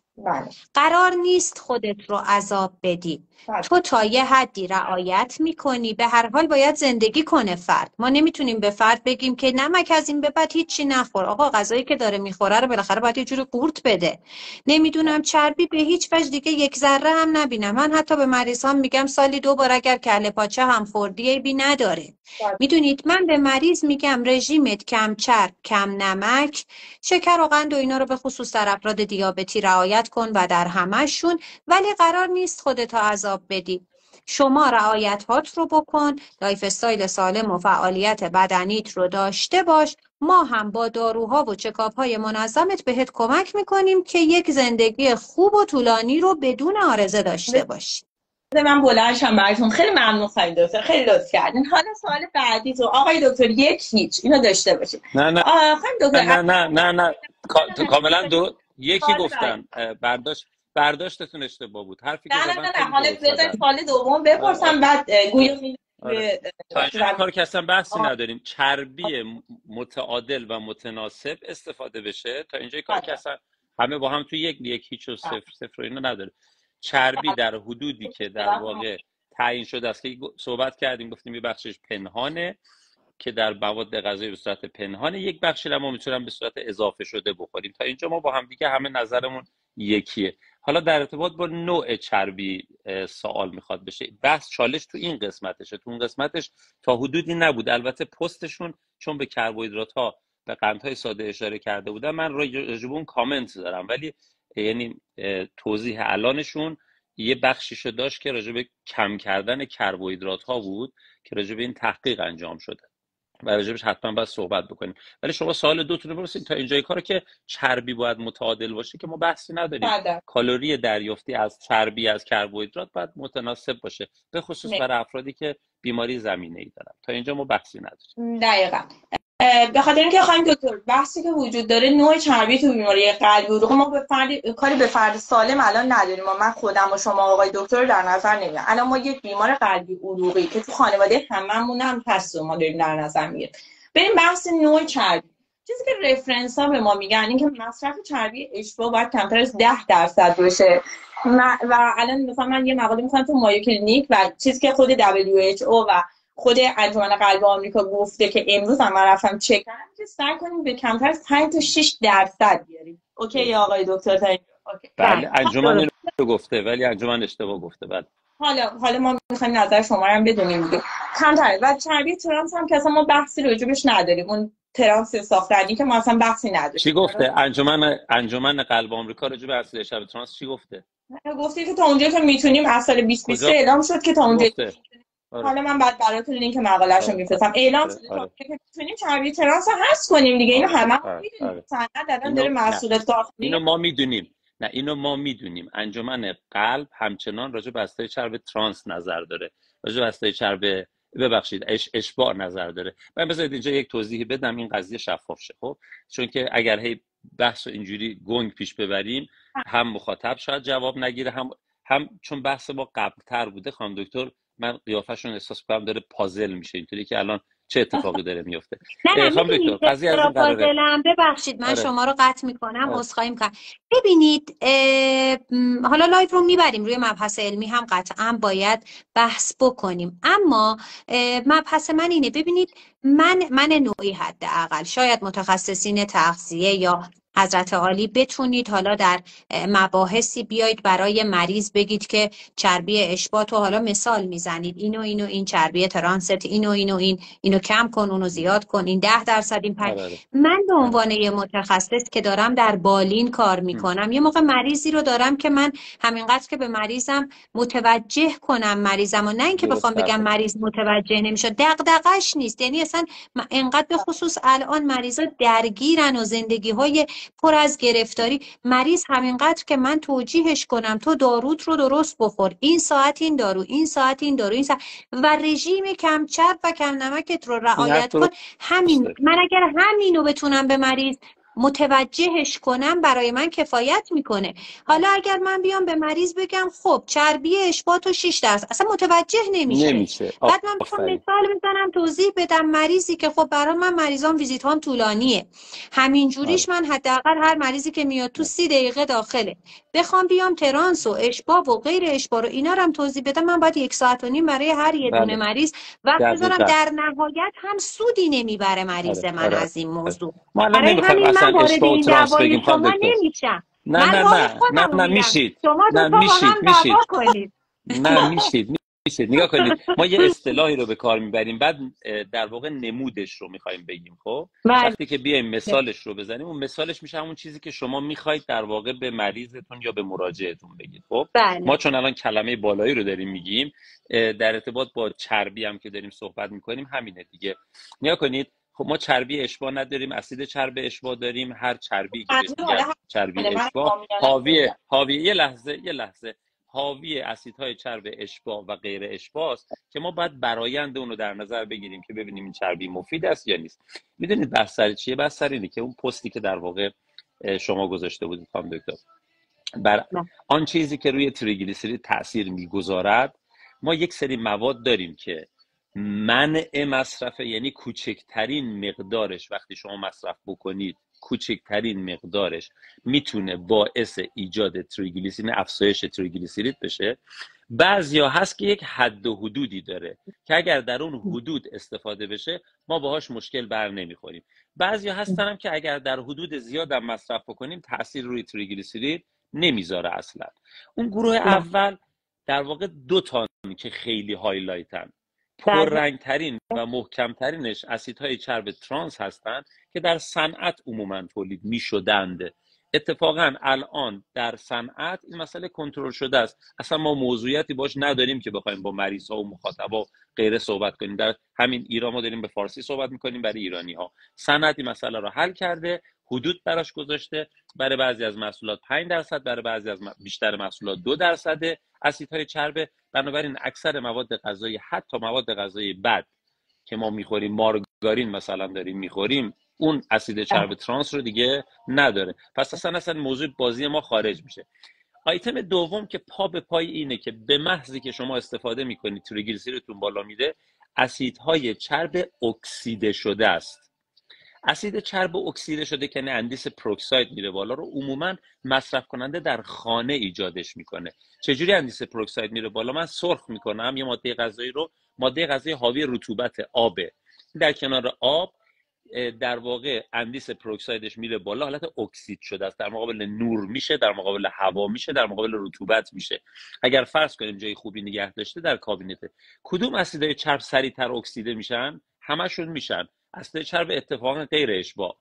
قرار نیست خودت رو عذاب بدی. تو تا یه حدی رعایت میکنی، به هر حال باید زندگی کنه فرد. ما نمیتونیم به فرد بگیم که نمک از این به بعد هیچی نخور. آقا غذایی که داره میخوره رو بالاخره باید یه جوری قورت بده. نمیدونم چربی به هیچ وجه دیگه یک ذره هم نبینم. من حتی به مریضام میگم سالی 2 بار اگر کله پاچه هم خوردی عیبی نداره. میدونید من به مریض میگم رژیمت کم چرب کم نمک، شکر و قند و اینا رو به خصوص در افراد دیابتی رعایت کن و در همشون، ولی قرار نیست خودت عذاب بدی. شما رعایت هات رو بکن، لایف استایل سالم و فعالیت بدنیت رو داشته باش، ما هم با داروها و چکاپ های منظمت بهت کمک میکنیم که یک زندگی خوب و طولانی رو بدون عارضه داشته باشی. من بلندشم براتون خیلی ممنون خانم دکتر، خیلی لطف کردین. حالا سوال بعدی تو آقای دکتر هیچ اینو داشته باشید. نه خانم دکتر نه کاملا یکی گفتم برداشتتون اشتباه بود. حرفی که نه حالا بذار سوال دوم بپرسم بعد گویا تا اینجا کار که اصلا بحثی نداریم، چربی متعادل و متناسب استفاده بشه. تا اینجا کار که اصلا همه با هم تو یک هیچ و صفر اینا نداره. چربی در حدودی که در واقع تعیین شده است که صحبت کردیم، گفتیم یه بخشش پنهانه که در مواد غذایی به صورت پنهانه، یک بخشی رو ما میتونیم به صورت اضافه شده بخوریم. تا اینجا ما با هم دیگه همه نظرمون یکیه. حالا در ارتباط با نوع چربی سوال میخواد بشه، بحث چالش تو این قسمتشه. تو اون قسمتش تا حدودی نبود. البته پستشون چون به کربوهیدرات ها به قندهای ساده اشاره کرده بودن، من راجع به اون کامنت دارم، ولی یعنی توضیح الانشون یه بخشیشو داشت که راجع به کم کردن کربوهیدرات ها بود که راجع به این تحقیق انجام شده و راجبش حتما باید صحبت بکنیم. ولی شما سوال دوتون رو بپرسید. تا اینجای کارو که چربی باید متعادل باشه که ما بحثی نداریم. کالری دریافتی از چربی از کربوهیدرات باید متناسب باشه، به خصوص برای افرادی که بیماری زمینه‌ای دارن. تا اینجا ما بحثی نداریم. دقیقاً. به خاطر اینکه خانم دکتر بحثی که وجود داره نوع چربی تو بیماری قلبی عروق ما به کاری به فرد سالم الان نداریم و من خودم و شما آقای دکتر رو در نظر نمیگیرم. الان ما یک بیمار قلبی عروقی که تو خانواده هممون هم هست ما داریم در نظر میگیریم. بریم بحث نوع چربی. چیزی که رفرنس ها به ما میگن این که مصرف چربی اشباع باید کمتر از 10% باشه و الان مثلا من یه مقاله میخونم تو مایو کلینیک و چیزی که خود WHO و خود انجمن قلب آمریکا گفته که امروز هم من رفتم چک کردم که سعی کنیم به کمتر از 5 تا 6% بیاریم. اوکی یا آقای دکتر تا اینجا؟ اوکی. بله انجمن رو گفته ولی انجمن اشتباه گفته. بله حالا ما میخوایم نظر شما رو هم بدونیم دیگه. کمتر. و چربی ترانس هم که اصلا ما بحثی راجبش نداریم. اون ترانس ساختنی که ما اصلا بحثی نداریم. چی گفته انجمن قلب آمریکا راجع به اصل شب ترانس چی گفته؟ گفته که تا اونجا که میتونیم از سال 2023 اعلام شد که تا اونجا حالا من بعد براتون لینک مقاله‌اشو میفرستم. اعلام شده تا که میتونیم چربی ترانس هست کنیم دیگه. اینو همه میدونیم. صنعت الان داره محصولات داخلی. اینو ما میدونیم. نه اینو ما میدونیم. انجمن قلب همچنان راجع به اصل چرب ترانس نظر داره. راجع به اصل چرب اشباع نظر داره. من بذارید اینجا یک توضیحی بدم این قضیه شفاف شه. خب چون که اگر هی بحث اینجوری گنگ پیش ببریم هم مخاطب شاید جواب نگیره هم چون بحث ما قبل‌تر بوده خانم دکتر من قیافشون احساس کنم داره پازل میشه اینطوری که الان چه اتفاقی داره میفته. نه دکتر قضیه از این قراره. ببخشید من شما رو قطع میکنم عذرخواهی میکنم. ببینید حالا لایو رو میبریم روی مبحث علمی هم قطعا باید بحث بکنیم اما مبحث من اینه. ببینید من نوعی حداقل شاید متخصصین تغذیه یا حضرت عالی بتونید حالا در مباحثی بیایید برای مریض بگید که چربی اشباع تو حالا مثال میزنید اینو این چربی ترانست اینو کم کن اونو زیاد کن این 10% این 5. من به عنوان یه متخصص که دارم در بالین کار میکنم یه موقع مریضی رو دارم که من همینقدر که به مریضم متوجه کنم مریضم و نه اینکه بخوام بگم مریض متوجه نمیشه دغدغش نیست. یعنی اصلا انقدر به خصوص الان مریضا درگیرن و زندگی‌های پر از گرفتاری. مریض همینقدر که من توجیهش کنم تو داروت رو درست بخور این ساعت این دارو این ساعت این دارو این ساعت و رژیم کم چرب و کم نمکت رو رعایت کن همین. من اگر همینو بتونم به مریض متوجهش کنم برای من کفایت میکنه. حالا اگر من بیام به مریض بگم خب چربی اشباع تو 6% اصلا متوجه نمیشه. بعد من بخوام مثال بزنم توضیح بدم مریضی که خب برای من مریضام ویزیت هام طولانیه همین جوریش من حداقل هر مریضی که میاد تو 30 دقیقه داخله بخوام بیام ترانس و اشباع و غیر اشباع رو اینا رو هم توضیح بدم من باید 1.5 ساعت برای هر یه دونه مریض وقت بذارم. در نهایت هم سودی نمیبره مریض من از این موضوع. برای همین من وارد این دعوای شما نمیشم. نه میشید. شما دو تا با هم دعوا کنید. نه میشید نگاه کنید ما یه اصطلاحی رو به کار میبریم بعد در واقع نمودش رو میخوایم بگیم. خب وقتی که بیایم مثالش رو بزنیم اون مثالش میشه همون چیزی که شما میخواید در واقع به مریضتون یا به مراجعتون بگید. خب ما چون الان کلمه بالایی رو داریم میگیم در ارتباط با چربی هم که داریم صحبت میکنیم همینه دیگه. نگاه کنید خب ما چربی اشباع نداریم اسید چرب اشباع داریم. هر چربی که چربی اشباع حاوی یه لحظه حاوی اسیدهای چرب اشباع و غیر اشباع است که ما باید برآیند اون رو در نظر بگیریم که ببینیم این چربی مفید است یا نیست. میدونید بحث سر چیه؟ بحث سر اینه که اون پستی که در واقع شما گذاشته بودید خانم دکتر بر آن چیزی که روی تریگلیسیرید تاثیر میگذارد ما یک سری مواد داریم که منع مصرف یعنی کوچکترین مقدارش وقتی شما مصرف بکنید کوچکترین مقدارش میتونه باعث ایجاد تریگلیسیرید افزایش تریگلیسیرید بشه. بعضیا هست که یک حد و حدودی داره که اگر در اون حدود استفاده بشه ما باهاش مشکل بر نمیخوریم. بعضیا هستن هم که اگر در حدود زیاد هم مصرف بکنیم تاثیر روی تریگلیسیرید نمیذاره اصلا. اون گروه اول در واقع 2 تا که خیلی هایلایتن پررنگترین و محکمترینش اسیدهای چرب ترانس هستند که در صنعت عموما تولید میشدند. اتفاقا الان در صنعت این مسئله کنترل شده است. اصلا ما موضوعیتی باش نداریم که بخوایم با مریض ها و مخاطبا غیره صحبت کنیم. در همین ایران ما داریم به فارسی صحبت میکنیم برای ایرانی ها. صنعت این مسئله رو حل کرده حدود براش گذاشته. برای بعضی از محصولات 5%، برای بعضی از بیشتر محصولات 2% اسیدهای چرب. بنابراین اکثر مواد غذایی حتی مواد غذایی بد که ما میخوریم مارگارین مارگارین مثلا داریم میخوریم اون اسید چرب ترانس رو دیگه نداره. پس اصلا موضوع بازی ما خارج میشه. آیتم دوم که پا به پای اینه که به محضی که شما استفاده میکنید تریگلیسیریدتون بالا میره، اسیدهای چرب اکسیده شده است. اسید چرب اکسیده شده که اندیس پروکساید میره بالا رو عموما مصرف کننده در خانه ایجادش میکنه. چجوری اندیس پروکساید میره بالا؟ من سرخ میکنم یه ماده غذایی رو، ماده غذایی حاوی رطوبت آبه، در کنار آب در واقع اندیس پروکسایدش میره بالا، حالت اکسید شده است، در مقابل نور میشه، در مقابل هوا میشه، در مقابل رطوبت میشه. اگر فرض کنیم جای خوبی نگه داشته در کابینته، کدوم اسیدهای چرب سریعتر اکسیده میشن؟ همشون میشن. اسید چرب اتفاقا غیر اشباع،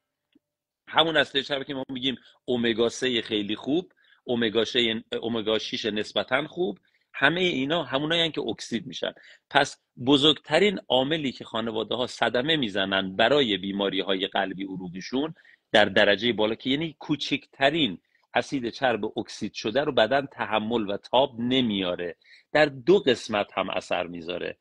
همون اسید چربی که ما میگیم امگا 3 خیلی خوب، امگا 6 نسبتا خوب، همه اینا همونایی که اکسید میشن. پس بزرگترین عاملی که خانواده ها صدمه میزنن برای بیماری های قلبی عروقیشون در درجه بالا، که یعنی کوچکترین اسید چرب اکسید شده رو بدن تحمل و تاب نمیاره، در دو قسمت هم اثر میذاره،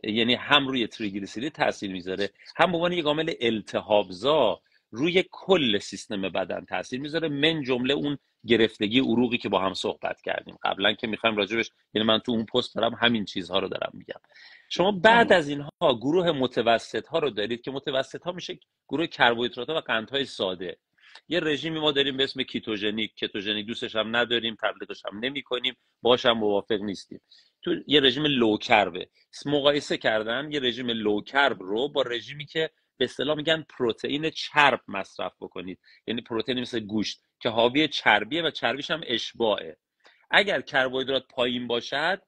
یعنی هم روی تریگلیسیرید تاثیر میذاره، هم به عنوان یک عامل التهابزا روی کل سیستم بدن تاثیر میذاره، من جمله اون گرفتگی عروقی که با هم صحبت کردیم قبلا که میخوایم راجبش، یعنی من تو اون پست دارم همین چیزها رو دارم میگم. شما بعد از اینها گروه متوسط ها رو دارید که متوسط ها میشه گروه کربوهیدرات ها و قندهای ساده. یه رژیمی ما داریم به اسم کیتوژنیک دوستش هم نداریم، تبلیغش هم نمی‌کنیم، باهاش هم موافق نیستیم. تو یه رژیم لو کربه، مقایسه کردن یه رژیم لو کرب رو با رژیمی که به اصطلاح میگن پروتئین چرب مصرف بکنید، یعنی پروتئین مثل گوشت که حاوی چربیه و چربیش هم اشباعه. اگر کربوهیدرات پایین باشد،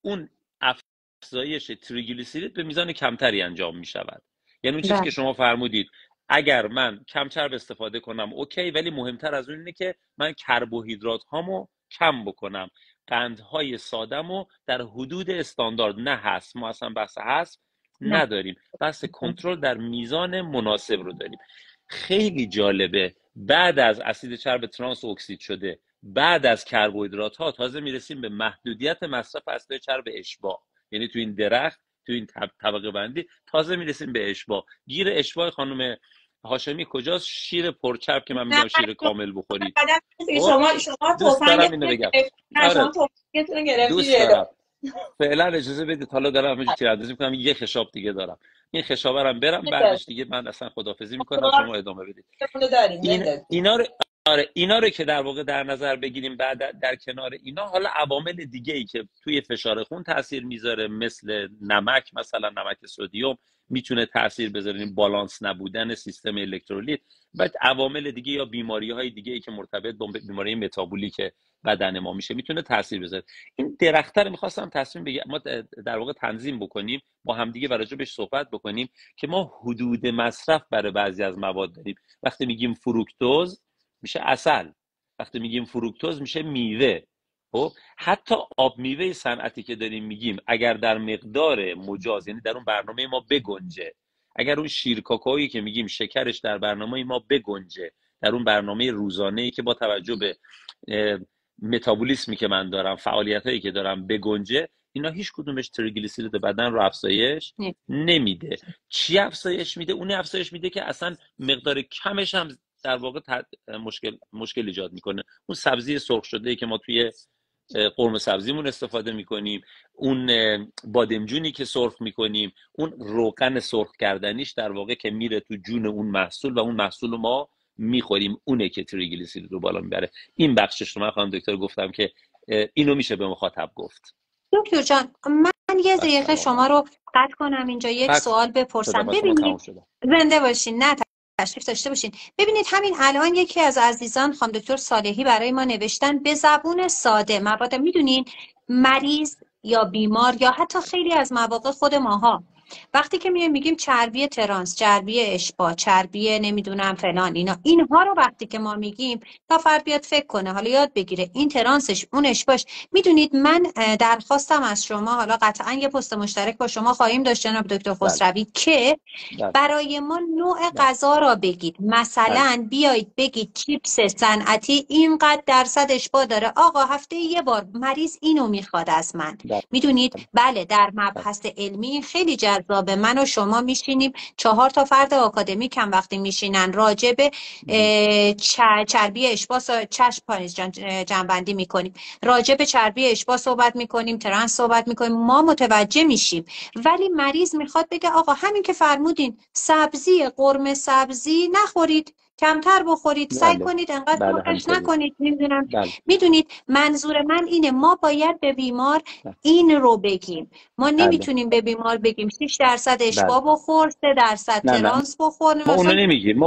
اون افزایش تریگلیسیرید به میزان کمتری انجام میشود. یعنی اون چیزی که شما فرمودید، اگر من کم چرب استفاده کنم اوکی، ولی مهمتر از اون اینه که من کربوهیدرات هامو کم بکنم، قندهای سادمو در حدود استاندارد، نه حذف، ما اصلا بحث حذف نداریم، بحث کنترل در میزان مناسب رو داریم. خیلی جالبه، بعد از اسید چرب ترانس اکسید شده، بعد از کربوهیدرات ها، تازه میرسیم به محدودیت مصرف اسید چرب اشباع. یعنی تو این درخت، تو این طبقه بندی تازه میرسیم به اشباع. گیر اشباع خانم هاشمی کجاست؟ شیر پرچرب که من میگم شیر کامل بخورید. شما تفنگتون رو گرفتید. دوست دارم. فعلا اجازه بدید، حالا دارم همینجوری تیراندازی میکنم، یه خشاب دیگه دارم، این خشابه رو برم، بعدش دیگه من اصلا خداحافظی میکنم، شما ادامه بدید. اینا رو که در واقع در نظر بگیریم، بعد در کنار اینا حالا عوامل دیگه ای که توی فشار خون تاثیر میذاره، مثل نمک، مثلا نمک سدیم میتونه تاثیر بذاره، این بالانس نبودن سیستم الکترولیت، و عوامل دیگه یا بیماری های دیگه ای که مرتبط با بیماری متابولیک بدن ما میشه میتونه تاثیر بذاره. این درخته رو میخواستم تصمیم بگیرم، ما در واقع تنظیم بکنیم با همدیگه و راجع بهش صحبت بکنیم که ما حدود مصرف برای بعضی از مواد داریم. وقتی میگیم فروکتوز میشه عسل، وقتی میگیم فروکتوز میشه میوه. خب حتی آب میوه صنعتی که داریم میگیم، اگر در مقدار مجاز، یعنی در اون برنامه ما بگنجه، اگر اون شیر کاکائویی که میگیم شکرش در برنامه ما بگنجه، در اون برنامه روزانه‌ای که با توجه به متابولیسمی که من دارم، فعالیتایی که دارم بگنجه، اینا هیچ کدومش تریگلیسیرید بدن رو افزایش نمیده. چی افزایش میده؟ اون افزایش میده که اصلا مقدار کمش هم در واقع مشکل ایجاد میکنه. اون سبزی سرخ شده که ما توی قرمه سبزیمون استفاده میکنیم، اون بادمجونی که سرخ میکنیم، اون روغن سرخ کردنیش در واقع که میره تو جون اون محصول و اون محصول رو ما میخوریم، اونه که تریگلیسیرید رو بالا میبره. این بخشش رو من خانم دکتر گفتم که اینو میشه به مخاطب گفت. دکتر جان، من یه دقیقه شما رو قطع کنم اینجا، یک سوال بپرسم. ببینید، زنده باشین، نه تشریف داشته باشین. ببینید همین الان یکی از عزیزان خانم دکتر صالحی برای ما نوشتن به زبون ساده مواد، میدونین مریض یا بیمار یا حتی خیلی از مواقع خود ماها وقتی که میگیم چربی ترانس، چربی اشباع، چربی نمیدونم فلان، اینها رو وقتی که ما میگیم تا فرد بیاد فکر کنه، حالا یاد بگیره این ترانسش اون اشباعش. میدونید من درخواستم از شما، حالا قطعا یه پست مشترک با شما خواهیم داشت جناب دکتر خسروی، که برای ما نوع غذا را بگید. مثلا بیایید بگید چیپس صنعتی اینقدر درصد اشباع داره، آقا هفته یه بار مریض اینو میخواد از من. میدونید بله، در مبحث علمی خیلی جذاب جذابه. من و شما میشینیم، 4 تا فرد آکادمیک هم وقتی میشینن راجع به چربی اشباع چشم پانیز جنبندی میکنیم، راجع به چربی اشباع صحبت میکنیم، ترنس صحبت میکنیم، ما متوجه میشیم. ولی مریض میخواد بگه آقا همین که فرمودین سبزی، قرمه سبزی نخورید، کمتر بخورید، سعی بله کنید انقدر بله سرخش همینطوری. نکنید. نمیدونم، بله میدونید منظور من اینه، ما باید به بیمار این رو بگیم. ما بله نمیتونیم به بیمار بگیم 6% بله. اشباع بخور، 3% نه نه، ترانس بخور ما اونو مثلا. نمیگیم،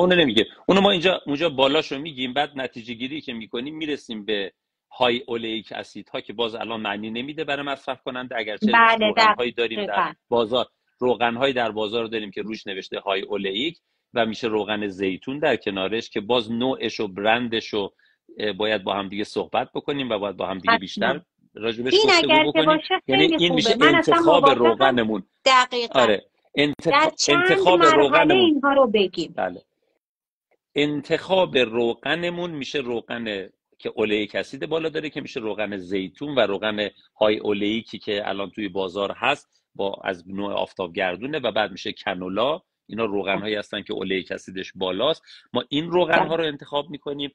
اونو ما اینجا بالاشو میگیم، بعد نتیجه گیری که میکنیم میرسیم به های اولئیک اسید ها که باز الان معنی نمیده برای مصرف کننده، اگرچه بله روغن هایی داریم در دقیقاً. بازار، داریم که روش نوشته های اولئیک و میشه روغن زیتون در کنارش که باز نوعش و برندش رو باید با هم دیگه صحبت بکنیم و باید با هم دیگه بیشتر حتما راجبش این گفتگو اگر که بکنیم. باشه یعنی خیلی این خوبه، میشه من اصلا انتخاب موافقم. روغنمون. دقیقاً آره، در چند انتخاب مرحله روغنمون. اینها رو بگیم. بله، انتخاب روغنمون میشه روغن که اولئیک اسید بالا داره که میشه روغن زیتون و روغن های اولئیکی که الان توی بازار هست با از نوع آفتابگردونه و بعد میشه کنولا. اینا روغن هایی هستن که اولئیک اسیدش بالاست. ما این روغن ها رو انتخاب میکنیم.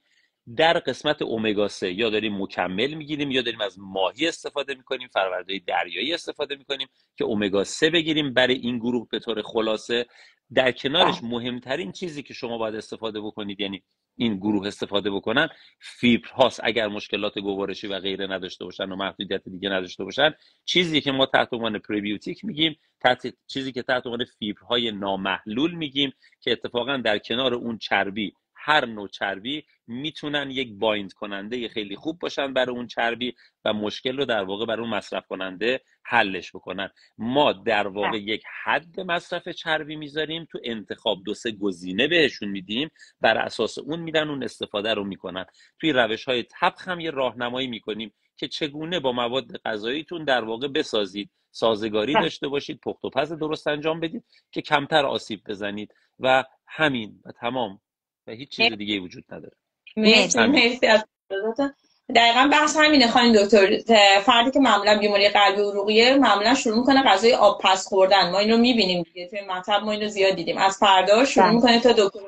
در قسمت امگا 3 یا داریم مکمل میگیریم یا داریم از ماهی استفاده میکنیم، فرآورده دریایی استفاده میکنیم که امگا 3 بگیریم برای این گروه. به طور خلاصه در کنارش مهمترین چیزی که شما باید استفاده بکنید، یعنی این گروه استفاده بکنن، فیبر هاست. اگر مشکلات گوارشی و غیره نداشته باشن و محدودیت دیگه نداشته باشن، چیزی که ما تحت عنوان پریبیوتیک میگیم، چیزی که تحت عنوان فیبرهای نامحلول میگیم، که اتفاقا در کنار اون چربی، هر نوع چربی میتونن یک بایند کننده خیلی خوب باشن برای اون چربی و مشکل رو در واقع برای اون مصرف کننده حلش بکنن. ما در واقع یک حد مصرف چربی میذاریم، تو انتخاب 2-3 گزینه بهشون میدیم، بر اساس اون میدن، اون استفاده رو میکنن. توی روش‌های طبخ هم یه راهنمایی میکنیم که چگونه با مواد غذاییتون در واقع بسازید، سازگاری داشته باشید، پخت و پز درست انجام بدید که کمتر آسیب بزنید و همین و تمام و هیچ چیز دیگه وجود نداره. مرسی از توضیحاتتون. دقیقا بحث همینه خانم دکتر. فردی که معمولا بیماری قلبی عروقیه معمولا شروع میکنه غذای آب پس خوردن. ما اینو میبینیم دیگه توی مطب، ما اینو زیاد دیدیم. از فردا شروع میکنه تا دکتر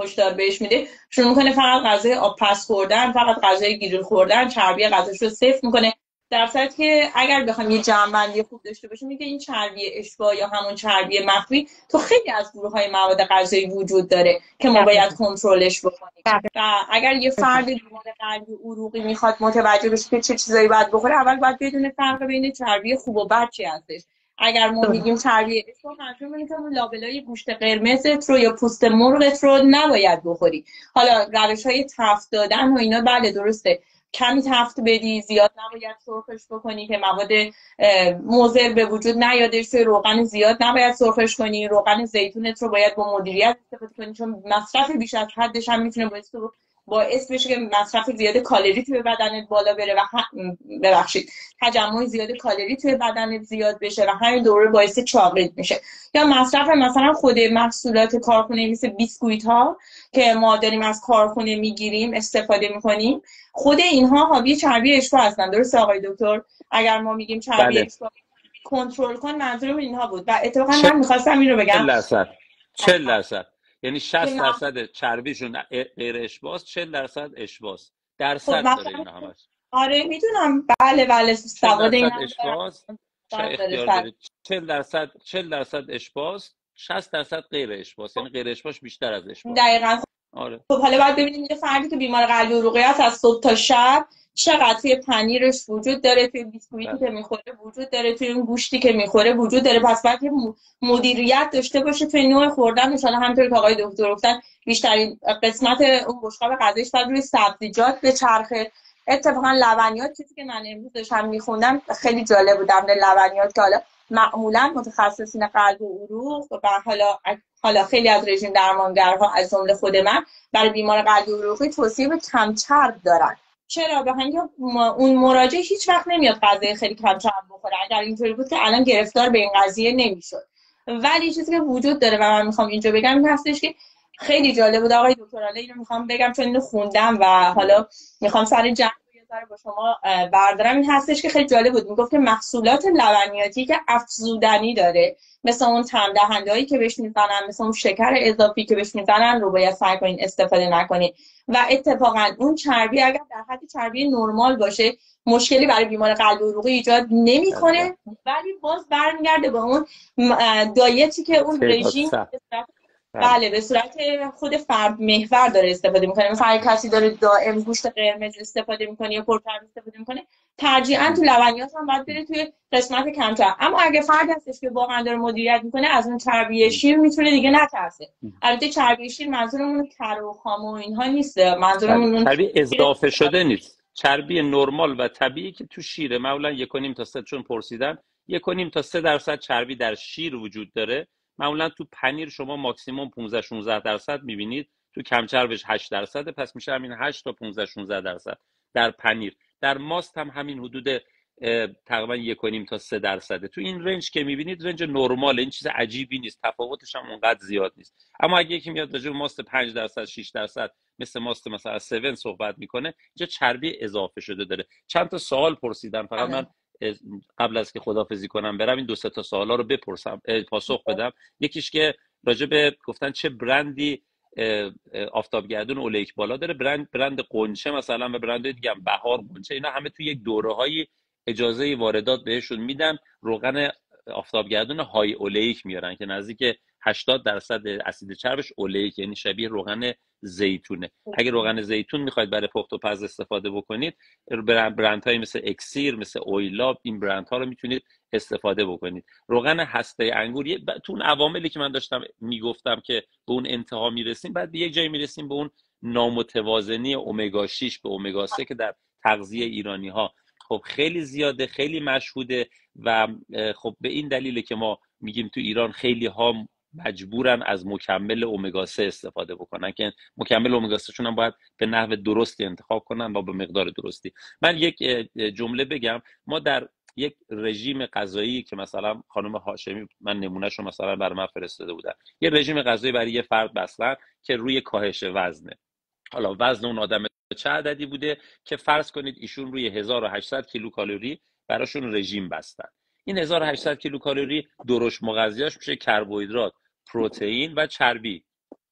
هشدار بهش میده، شروع میکنه فقط غذای آب پس خوردن، فقط غذای گریل خوردن، چربی غذاش رو صفر میکنه. در صورتی که اگر بخوام یه جمع‌بندی خوب داشته باشیم، میگه این چربی اشباع یا همون چربی مخفی تو خیلی از گروه‌های مواد غذایی وجود داره که ما باید کنترلش بکنیم. و اگر یه فرد بیمار قلبی عروقی میخواد متوجه بشه که چه چیزایی باید بخوره، اول باید بدونه فرق بین چربی خوب و بد چی هستش. اگر ما میگیم چربی اشباع، منظور اینه که اون لابلای گوشت قرمزت رو یا پوست مرغت رو نباید بخوری. حالا روش‌های تفت دادن و اینا بله درسته، کمی تفت بدی، زیاد نباید سرخش بکنی که مواد مضر به وجود نیادش. روغن زیاد نباید سرخش کنی. روغن زیتونت رو باید با مدیریت استفاده کنی، چون مصرف بیش از حدش هم میتونه باعث بشه که مصرف زیاد کالری توی بدنت بالا بره و تجمع زیاد کالری توی بدنت زیاد بشه و همین دوره باعث چاقی میشه. یا مصرف مثلا خود محصولات کارخونه مثل بیسکویت ها که ما داریم از کارخونه میگیریم استفاده میکنیم، خود اینها حاوی چربی اشباع هستن. درسته آقای دکتر؟ اگر ما میگیم چربی اشباع کنترل کن، منظورم اینها بود. و اتفاقا من میخواستم این رو بگم 40%، یعنی 60% چربیشون غیر اشباعست، 40% اشباعست. درصد داره اینا همش. آره میدونم، بله سواد این 40% اشباعست، چه اختیار دارید. 40% اشباعست، 60% غیر اشباعست، یعنی غیر اشباعش بیشتر از اشباع. دقیقاً. آره. خب حالا باید ببینیم یه فردی که بیمار قلبی عروقی است از صبح تا شب چقدر توی پنیرش وجود داره، توی بیسکویتی که میخوره وجود داره، توی اون گوشتی که میخوره وجود داره. پس باید یه مدیریت داشته باشه توی نوع خوردن. مثلا همونطور که آقای دکتر گفتن بیشترین قسمت اون بشقاب غذایش باید روی سبزیجات بچرخه. اتفاقا لبنیات، چیزی که من امروز داشتم میخوندم خیلی جالب بود در لبنیات، که حالا معمولا متخصصین قلب و عروق و حالا خیلی از رژیم درمانگرها از جمله خود من برای بیمار قلبی عروقی توصیه به کم چرب دارن. چرا؟ به همین که اون مراجع هیچ وقت نمیاد غذای خیلی کم چرب بخوره. اگر اینطوری بود که الان گرفتار به این قضیه نمیشد. ولی چیزی که وجود داره و من میخوام اینجا بگم این هستش که خیلی جالب بود آقای دکتر، حالا اینو میخوام بگم چون اینو خوندم و حالا میخوام سر جمع ذره با شما بردارم این هستش که خیلی جالب بود. میگفت که محصولات لبنیاتی که افزودنی داره، مثل اون طعم دهنده‌هایی که بهش میزنن، مثل اون شکر اضافی که بهش میزنن، رو باید سعی کنین استفاده نکنین. و اتفاقا اون چربی اگر در حد چربی نرمال باشه مشکلی برای بیمار قلب عروقی ایجاد نمیکنه، ولی باز برمیگرده به اون دایتی که اون رژیم بله به صورت خود فرد محور داره استفاده میکنه. مثلا اگه کسی داره دائم گوشت قرمز استفاده میکنه یا پرچربی استفاده میکنه، ترجیحاً تو لبنیات هم باید بره توی قسمت کمتر. اما اگه فرد هستش که واقعا داره مدیریت میکنه، از اون چربی شیر میتونه دیگه نترسه. البته چربی شیر منظورمون کره و خام و اینها نیست، منظورمون چربی اضافه شده نیست، چربی نرمال و طبیعی که تو شیره. معمولا 1.5 تا 3 چون پرسیدن 1.5 تا 3% چربی در شیر وجود داره. معمولا تو پنیر شما ماکسیموم 15-16% میبینید، تو کم چربش 8%، پس میشه همین 8 تا 15-16% در پنیر. در ماست هم همین حدود تقریبا 1.5 تا 3%. تو این رنج که میبینید رنج نرماله، این چیز عجیبی نیست، تفاوتش هم اونقدر زیاد نیست. اما اگه یکی میاد راجع به ماست 5% 6% مثل ماست مثلا 7 صحبت میکنه، اینجا چربی اضافه شده داره. چند تا سوال پرسیدن، فقط من قبل از که خداحافظی کنم برم این 2-3 تا سوالا رو بپرسم، پاسخ بدم. یکیش که راجع به گفتن چه برندی آفتابگردون اولیک بالا داره، برند قنچه مثلا و برند دیگه هم بهار قنچه، اینا همه توی یک دوره‌های اجازه واردات بهشون میدن روغن آفتابگردون های اولیک میارن که نزدیک 80% اسید چربش اولیک، یعنی شبیه روغن زیتونه. اگه روغن زیتون میخواید برای پخت و پز استفاده بکنید، برندهایی مثل اکسیر، مثل اویلاب، این برندها رو میتونید استفاده بکنید. روغن هسته انگور، تو اون عواملی که من داشتم میگفتم که به اون انتها میرسیم، بعد به یک جایی میرسیم به اون نامتوازنی امگا 6 به امگا 3 که در تغذیه ایرانی ها خب خیلی زیاده، خیلی مشهوده. و خب به این دلیله که ما میگیم تو ایران خیلی ها مجبورن از مکمل امگا 3 استفاده بکنن، که مکمل امگا 3 شون هم باید به نحو درستی انتخاب کنن و به مقدار درستی. من یک جمله بگم، ما در یک رژیم غذایی که مثلا خانم هاشمی من نمونهشو مثلا برای من فرستاده بودن، یه رژیم غذایی برای یه فرد بستن که روی کاهش وزنه. حالا وزن اون آدم چه عددی بوده که فرض کنید ایشون روی 1800 کیلوکالری براشون رژیم بستن. این 1800 کیلوکالری درشت مغذیاش میشه کربوهیدرات، پروتئین و چربی.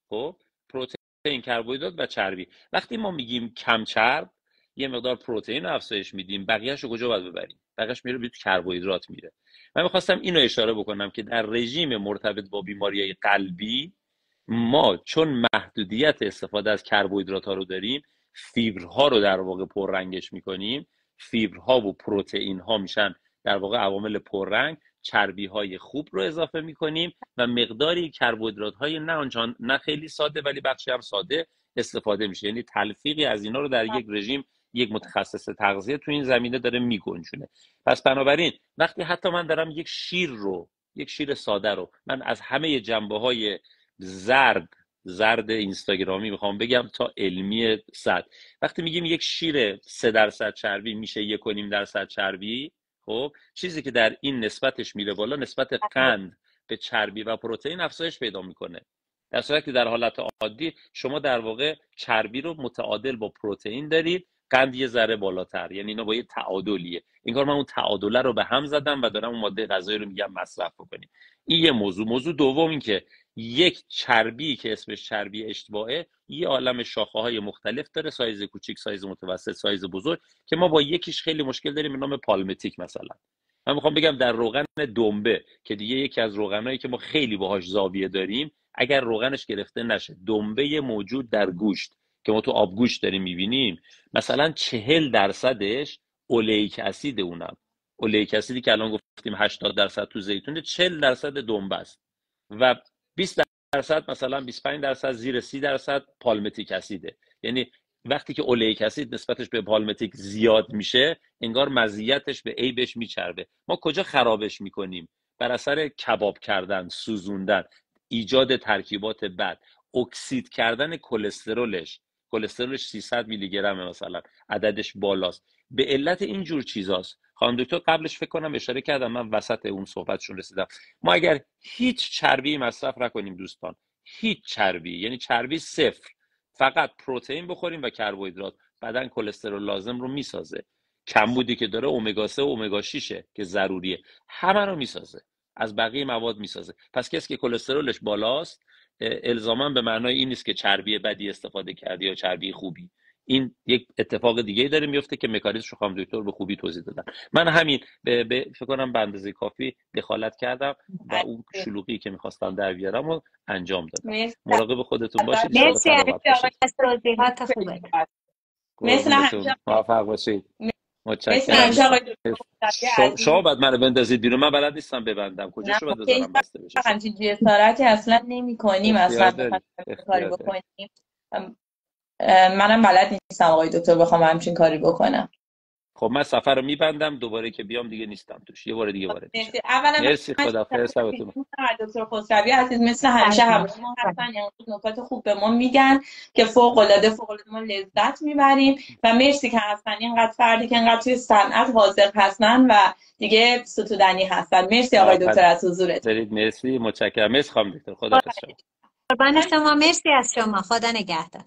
خب پروتئین، کربوهیدرات و چربی. وقتی ما میگیم کم چرب، یه مقدار پروتئین رو افزایش میدیم، بقیه‌اش رو کجا باید ببریم؟ بقیه‌اش میره تو کربوهیدرات میره. من میخواستم اینو اشاره بکنم که در رژیم مرتبط با بیماری‌های قلبی ما چون محدودیت استفاده از کربوهیدرات ها رو داریم، فیبرها رو در واقع پررنگش میکنیم. فیبرها و پروتئین ها میشن در واقع عوامل پررنگ. چربی های خوب رو اضافه میکنیم و مقداری کربوهیدرات های نه خیلی ساده ولی بخشی هم ساده استفاده میشه. یعنی تلفیقی از اینا رو در یک رژیم یک متخصص تغذیه تو این زمینه داره میگنجونه. پس بنابراین وقتی حتی من دارم یک شیر ساده رو من از همه جنبه‌های زرد اینستاگرامی میخوام بگم تا علمی 100، وقتی میگیم یک شیر 3% چربی میشه 1.5% چربی، خب چیزی که در این نسبتش میره بالا، نسبت قند به چربی و پروتئین افزایش پیدا میکنه. در صورتی که در حالت عادی شما در واقع چربی رو متعادل با پروتئین دارید، قند یه ذره بالاتر، یعنی اینا با یه تعادلیه. این کار من اون تعادله رو به هم زدم و دارم اون ماده غذایی رو میگم مصرف بکنید. این یه موضوع دوم این که یک چربی که اسمش چربی اشتباهه یه عالم شاخه های مختلف داره، سایز کوچیک، سایز متوسط، سایز بزرگ، که ما با یکیش خیلی مشکل داریم به نام پالمتیک. مثلا من میخوام بگم در روغن دنبه که دیگه یکی از روغنایی که ما خیلی باهاش زاویه داریم، اگر روغنش گرفته نشه، دنبه موجود در گوشت که ما تو آبگوشت داریم میبینیم، مثلا 40%ش اولیک اسید، اونم اولیک اسیدی که الان گفتیم 80% تو زیتونه، 40% دنبه است و 20% مثلا 25% زیر 30% پالمتیک اسیده. یعنی وقتی که اولیک اسید نسبتش به پالمتیک زیاد میشه، انگار مزیتش به عیبش میچربه. ما کجا خرابش میکنیم؟ بر اثر کباب کردن، سوزوندن، ایجاد ترکیبات بد، اکسید کردن کلسترولش 300 میلی گرمه مثلا، عددش بالاست. به علت این جور چیزاست. خانم دکتر قبلش فکر کنم اشاره کردم، من وسط اون صحبتشون رسیدم. ما اگر هیچ چربی مصرف نکنیم دوستان، هیچ چربی، یعنی چربی صفر، فقط پروتئین بخوریم و کربوهیدرات، بدن کلسترول لازم رو میسازه. کمبودی که داره امگا 3 و امگا 6 که ضروریه، همه رو میسازه، از بقیه مواد میسازه. پس کسی که کلسترولش بالاست الزاما به معنای این نیست که چربی بدی استفاده کردی یا چربی خوبی. این یک اتفاق دیگه داره میفته که مکانیزمش رو خانم دکتر به خوبی توضیح دادن. من همین فکر کنم به اندازه کافی دخالت کردم و اون شلوغی که میخواستم در بیارم و انجام دادم. مراقب خودتون باشید. ان مرسی سلامت باشید. از توضیحات خوبه. مثل همیشه موفق باشید. مثل متشکرم. همیشه آقای دکتر شما بعد منو بندازید بیرون، من بلد نیستم ببندم. کجاشو باید بذارم بسته بشه؟ همچین جسارتی اصلا نمی کنیم، اصلا بخوایم کاری اختیار دارید. بکنیم. منم بلد نیستم آقای دکتر بخوام همچین کاری بکنم. خب من سفر رو میبندم، دوباره که بیام دیگه نیستم توش، یه بار دیگه وارد میشم. اولا مرسی، خداحافظ. شبتون دکتر خسروی عزیز مثل همیشه همراه ما هستن، یعنی نکات خوب به ما میگن که فوق العاده ما لذت میبریم و مرسی که هستن. اینقدر فردی که اینقدر توی صنعت حاضر هستن و دیگه ستودنی هستن. مرسی آقای دکتر از حضورت. مرسی، متشکرم. مرسی خانم دکتر. خداحافظ شما. قربان شما، مرسی از شما. خدا نگهدار.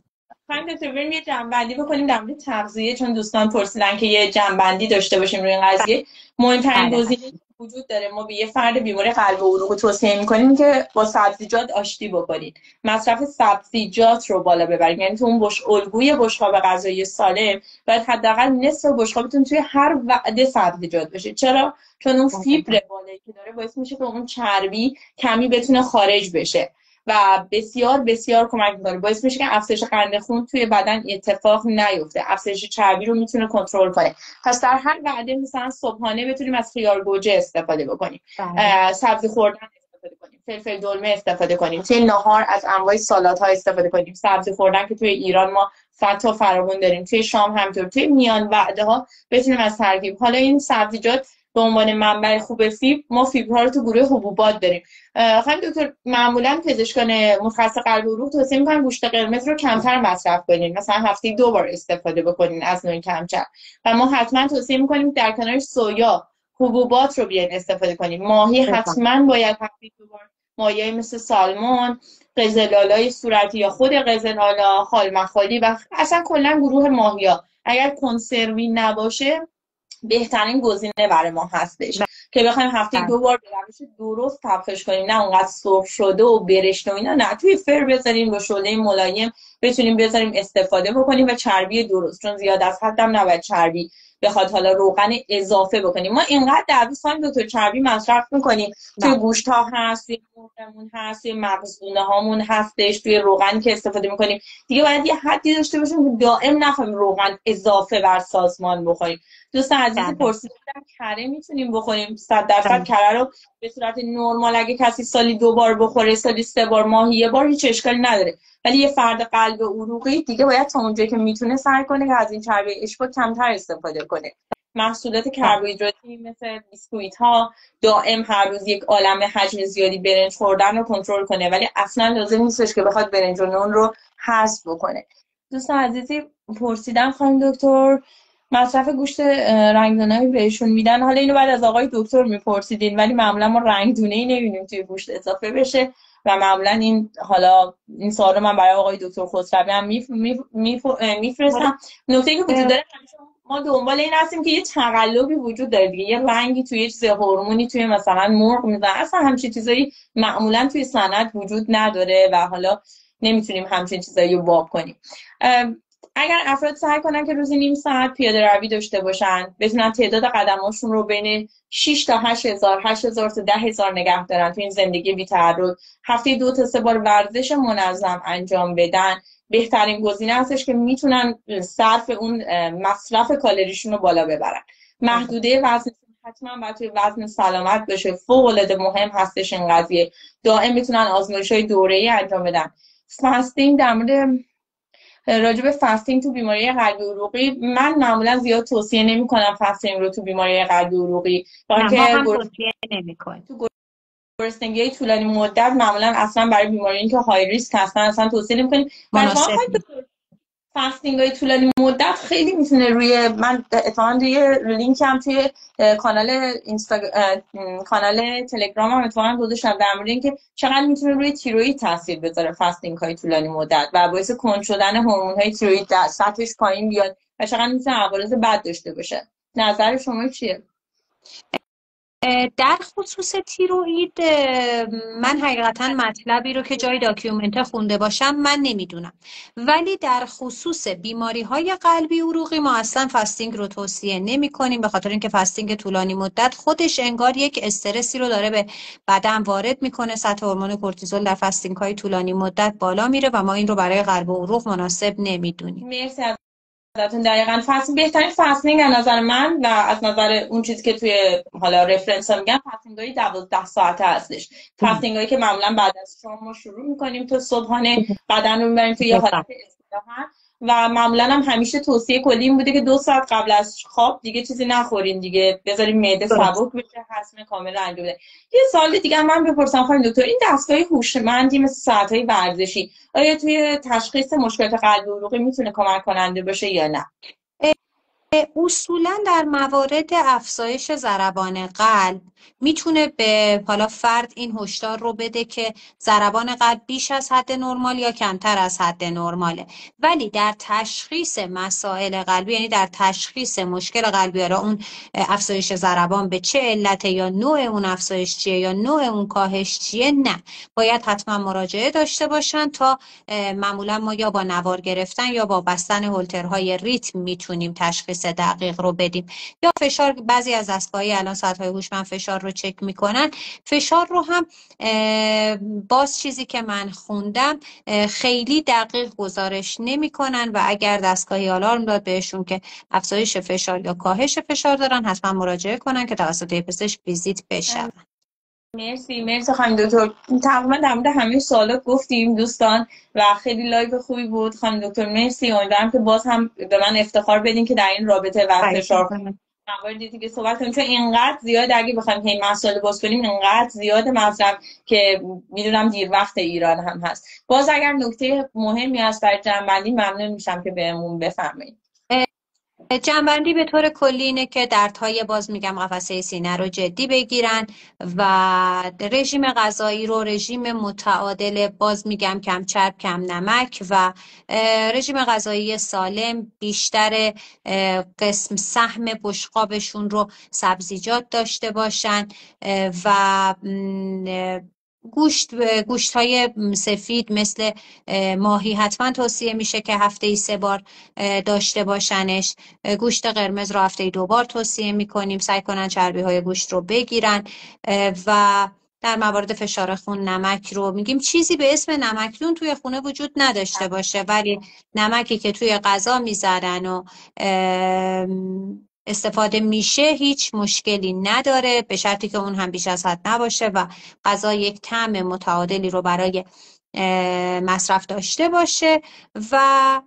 خانم دکتر بریم یه جنبندی بکنیم در مورد تغذیه، چون دوستان پرسیدن که یه جنبندی داشته باشیم روی این قضیه. مهمترین گزینه‌ای وجود داره ما به یه فرد بیماری قلب و عروق توصیه می‌کنیم که با سبزیجات آشتی بکنید، مصرف سبزیجات رو بالا ببرید. یعنی تو اون الگوی بشقاب غذایی سالم باید حداقل نصف بشقابتون توی هر وعده سبزیجات باشه. چرا؟ چون اون فیبر بالایی که داره باعث میشه که اون چربی کمی بتونه خارج بشه و بسیار بسیار کمک میکنه، باعث میشه که افزایش قند خون توی بدن اتفاق نیفته، افزایش چربی رو میتونه کنترل کنه. پس در هر وعده مثلا صبحانه بتونیم از خیار گوجه استفاده بکنیم، سبزی خوردن استفاده کنیم، فلفل دلمه استفاده کنیم، توی نهار از انواع سالادها استفاده کنیم، سبزی خوردن که توی ایران ما 100 تا فراوون داریم، توی شام همینطور، توی میان وعده ها بتونیم از ترکیب. حالا این سبزیجات به عنوان منبع خوب فیبر، ما فیبرها رو تو گروه حبوبات داریم. خانم دکتر معمولا پزشکان متخصص قلب و عروق توصیه میکنن گوشت قرمز رو کمتر مصرف کنین، مثلا هفته 2 بار استفاده بکنین از نوع کمچر، و ما حتما توصیه میکنیم در کنار سویا حبوبات رو بیاین استفاده کنیم. ماهی حتما باید هفته 2 بار، ماهی مثل سالمون، قزل‌آلای صورتی یا خود قزل‌آلا، خالمخالی و اصلا کلا گروه ماهی‌ها اگر کنسروی نباشه بهترین گزینه برای ما هستش که بخوایم هفته 2 بار به روش درست طبخش کنیم، نه اونقدر سرخ شده و برشته و اینا، نه توی فر بذاریم با شعله ملایم بتونیم بذاریم استفاده بکنیم و چربی درست، چون زیاد از حد هم نباید چربی بخواد حالا روغن اضافه بکنیم. ما اینقدر در 20 سال دو تا چربی مصرف میکنیم، توی گوشت ها هست، توی مرغمون هست، توی مغزونه هامون هستش، توی روغنی که استفاده میکنیم دیگه باید یه حدی داشته باشیم که دائم نخوایم روغن اضافه بر سازمان بخوریم. دوست عزیزی پرسیدن کره میتونیم بخوریم؟ 100% کره رو به صورت نرمال اگه کسی سالی 2 بار بخوره، سالی 3 بار، ماهی 1 بار، هیچ اشکالی نداره. ولی یه فرد قلب عروقی دیگه باید تا اونجایی که میتونه سعی کنه که از این چربی اشباع کمتر استفاده کنه. محصولات کربوهیدراتی مثل بیسکویت ها دائم هر روز یک عالمه حجم زیادی برنج خوردن رو کنترل کنه، ولی اصلا لازم نیستش که بخواد برنج و نون رو حذف بکنه. دوست عزیزی پرسیدن خانم دکتر مصرف گوشت رنگدونایی بهشون میدن. حالا اینو بعد از آقای دکتر میپرسیدین، ولی معمولا ما رنگدونه‌ای نمیبینیم توی گوشت اضافه بشه و معمولا این سوال من برای آقای دکتر خسروی هم میفرستم. نکته که وجود داره ما دنبال این هستیم که یه تقلبی وجود داره دیگه، یه رنگی توی چیز هورمونی توی مثلا مرغ میزنن، اصلا همچین چیزایی معمولا توی صنعت وجود نداره و حالا نمیتونیم همچین چیزایی رو باب کنیم. اگر افراد سعی کنن که روزی نیم ساعت پیاده روی داشته باشن، بتونن تعداد قدماشون رو بین 6 تا 8000 تا 10000 نگه دارن تو این زندگی بی‌تعرض، هفته 2 تا 3 بار ورزش منظم انجام بدن، بهترین گزینه هستش که میتونن صرف اون مصرف کالریشون رو بالا ببرن. محدوده وزن حتما باید توی وزن سلامت باشه، فوق العاده مهم هستش این قضیه. دائم میتونن آزمایش‌های دوره‌ای انجام بدن. فاستینگ، در مورد راجع به فاستینگ تو بیماری قلبی عروقی من معمولا زیاد توصیه نمی‌کنم فاستینگ رو تو بیماری قلبی عروقی، ما هم توصیه نمی‌کنیم. تو گرسنگی طولانی مدت معمولا اصلا برای بیماری که های ریسک هستن اصلا توصیه نمی‌کنیم. فاستینگ های طولانی مدت خیلی میتونه من اتفاقا روی لینک هم توی کانال تلگرام هم اتفاقا گذاشتم در مورد اینکه چقدر میتونه روی تیروئید تاثیر بذاره فاستینگ های طولانی مدت و باعث کند شدن هورمون های تیروئید در سطحش پایین بیاد و چقدر میتونه عوارض بد داشته باشه. نظر شما چیه؟ در خصوص تیروئید من حقیقتا مطلبی رو که جای داکیومنت خونده باشم من نمیدونم، ولی در خصوص بیماری های قلبی عروقی ما اصلا فاستینگ رو توصیه نمی کنیم، به خاطر اینکه فاستینگ طولانی مدت خودش انگار یک استرسی رو داره به بدن وارد میکنه. سطح هورمون کورتیزول در فاستینگ های طولانی مدت بالا میره و ما این رو برای قلب و عروق مناسب نمیدونیم. مرسی ازتون. دقیقاً بهترین فاستینگ از نظر من و از نظر اون چیزی که توی حالا رفرنس ها میگن فاستینگ های 12 ساعته هستش. فاستینگ هایی که معمولا بعد از شام ما شروع میکنیم تا صبحانه بدن رو میبریم توی یه حالت استراحت و معمولا هم همیشه توصیه کلی این بوده که 2 ساعت قبل از خواب دیگه چیزی نخورین، دیگه بذارین معده سبک بشه، هضم کامل انجام بده. یه سوال دیگه من بپرسم خانم دکتر، این دستگاه هوشمندی مثل ساعت‌های ورزشی آیا توی تشخیص مشکلات قلبی عروقی میتونه کمک کننده باشه یا نه؟ اصولا در موارد افزایش ضربان قلب میتونه به حالا فرد این هشدار رو بده که ضربان قلب بیش از حد نرمال یا کمتر از حد نرماله، ولی در تشخیص مسائل قلبی، یعنی در تشخیص مشکل قلبی، را اون افزایش ضربان به چه علته یا نوع اون افزایش چیه یا نوع اون کاهش چیه، نه، باید حتما مراجعه داشته باشن تا معمولا ما یا با نوار گرفتن یا با بستن هولترهای ریتم میتونیم تشخیص دقیق رو بدیم. یا فشار، بعضی از دستگاه‌های الان ساعت‌های هوشمند فشار رو چک میکنن، فشار رو هم باز چیزی که من خوندم خیلی دقیق گزارش نمیکنن و اگر دستگاهی آلارم داد بهشون که افزایش فشار یا کاهش فشار دارن، حتما مراجعه کنن که توسط پزشک ویزیت بشن. مرسی خانم دکتر. تقریبا در مورد همه سوالات گفتیم دوستان و خیلی لایو خوبی بود خانم دکتر. مرسی. امیدوارم که باز هم به من افتخار بدین که در این رابطه و فشار مواردی دیگه صحبت کنیم، چون اینقدر زیاد اگه بخوایم این مسائل باز کنیم اینقدر زیاد مطلب که میدونم دیر وقت ایران هم هست. باز اگر نکته مهمی هست برای جمع‌بندی ممنون میشم که بهمون بفرمایید. جنبندی به طور کلی اینه که دردهای باز میگم قفسه سینه رو جدی بگیرن و رژیم غذایی رو رژیم متعادل، باز میگم کم چرب کم نمک و رژیم غذایی سالم، بیشتر قسم سهم بشقابشون رو سبزیجات داشته باشن و گوشت های سفید مثل ماهی حتما توصیه میشه که هفته‌ای 3 بار داشته باشنش. گوشت قرمز رو هفته‌ای 2 بار توصیه میکنیم. سعی کنن چربی های گوشت رو بگیرن و در موارد فشار خون نمک رو میگیم چیزی به اسم نمکدون توی خونه وجود نداشته باشه، ولی نمکی که توی غذا میذارن و استفاده میشه هیچ مشکلی نداره، به شرطی که اون هم بیش از حد نباشه و غذا یک طعم متعادلی رو برای مصرف داشته باشه. و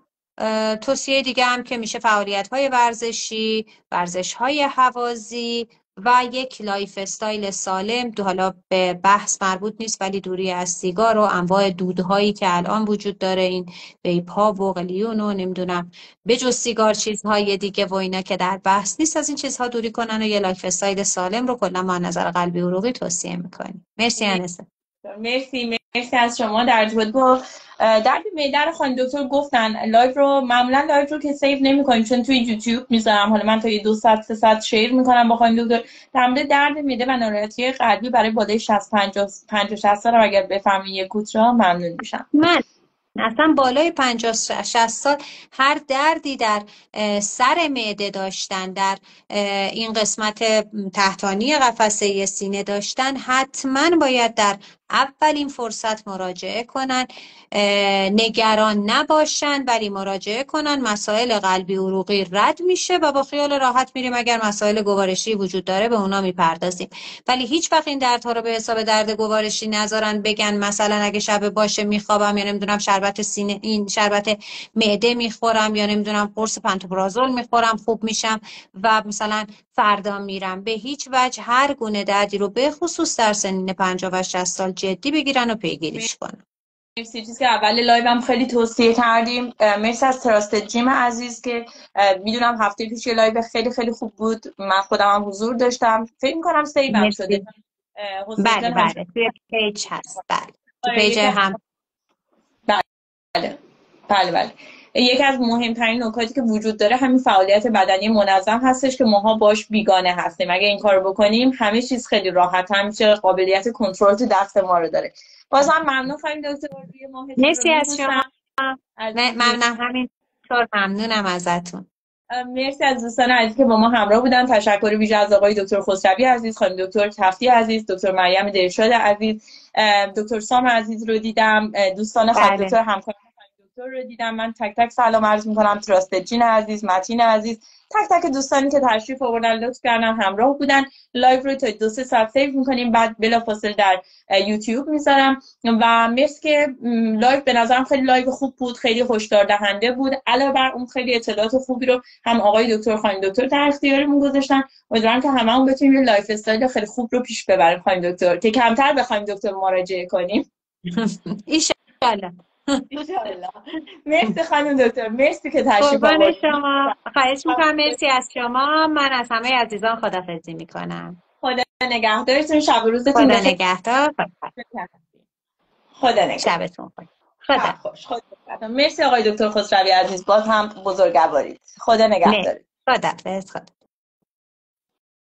توصیه دیگه هم که میشه فعالیت‌های ورزشی، ورزش‌های هوازی و یک لایف استایل سالم، حالا به بحث مربوط نیست ولی دوری از سیگار و انواع دودهایی که الان وجود داره، این ویپ ها و قلیون و نمیدونم بجز سیگار چیزهای دیگه و اینا که در بحث نیست، از این چیزها دوری کنن و یه لایف استایل سالم رو کلا ما نظر قلبی عروقی توصیه میکنیم. مرسی انسه. مرسی از شما. در ارتباط با درد معده رو خانم دکتر گفتن معمولا لایو رو که سیو نمی‌کنیم چون توی یوتیوب میذارم، حالا من تا 2 ساعت 3 ساعت شیر میکنم با خانم دکتر در مورد درد معده و ناراحتی قلبی برای بالای 60 50 60 سال اگر بفهمین یک کوترا ممنون میشم. من اصلا بالای 50-60 سال هر دردی در سر معده داشتن، در این قسمت تحتانی قفسه سینه داشتن، حتما باید در اولین فرصت مراجعه کنن. نگران نباشن ولی مراجعه کنن. مسائل قلبی عروقی رد میشه و با خیال راحت میریم اگر مسائل گوارشی وجود داره به اونا میپردازیم، ولی هیچ وقت این دردها رو به حساب درد گوارشی نذارن. بگن مثلا اگه شب باشه میخوابم یا نمیدونم شربت سینه، این شربت معده میخورم یا نمیدونم قرص پنتوپرازول میخورم خوب میشم و مثلا فردا میرم. به هیچ وجه هر گونه دردی رو به خصوص در سنین 50 و 60 سال جدی بگیرن و پیگیریش کنن. مرسی. چیزی که اول لایوم خیلی توصیه کردیم. مرسی از تراست جیم عزیز که میدونم هفته پیش یه لایو خیلی خیلی خوب بود، من خودم هم حضور داشتم، فکر میکنم سیوم شده. بله بله توی پیج هست. بله تو پیج هم. بله بله بله. یکی از مهمترین نکاتی که وجود داره همین فعالیت بدنی منظم هستش که ماها باش بیگانه هستیم. اگه این کارو بکنیم همه چیز خیلی راحت میشه، قابلیت کنترل تو دست ما رو داره. بازم ممنون خانم دکتر روی ماهتون مرسی رو از شما. ممنونم، همینطور ممنونم ازتون. مرسی از دوستان عزیز که با ما همراه بودن. تشکر ویژه از آقای دکتر خسروی عزیز، خانم دکتر تفتی عزیز، دکتر مریم دلشاد عزیز، دکتر سام عزیز رو دیدم، دوستان خانم دکتر همکار دکتر رو دیدم. من تک تک سلام عرض می‌کنم. تراست جین عزیز، متین عزیز، تک تک دوستانی که تشریف آوردن، لطف کردن همراه بودن. لایو رو تا 2-3 ساعت سیو می‌کنیم، بعد بلافاصله در یوتیوب میذارم. و مرسی که لایو به نظرم خیلی لایو خوب بود، خیلی هشدار دهنده بود. علاوه بر اون خیلی اطلاعات خوبی رو هم آقای دکتر خانم دکتر در اختیارمون گذاشتن. امیدوارم که هممون بتونیم یه لایف استایل خیلی خوب رو پیش ببریم خانم دکتر، که کمتر بخوایم دکتر مراجعه کنیم. ان شاءالله. انشالله. مرسی خانم دکتر، مرسی که تشریف آوردید. شما خواهش میکنم. مرسی از شما. من از همه عزیزان خداحافظی میکنم. خدا نگهدارتون. شب و روزتون خدا نگهدار. خدا نگهدار. شبتون خوش. خدا خوش. خدا. مرسی آقای دکتر خسروی عزیز، باز هم بزرگوارید. خدا نگهدارید. خدا.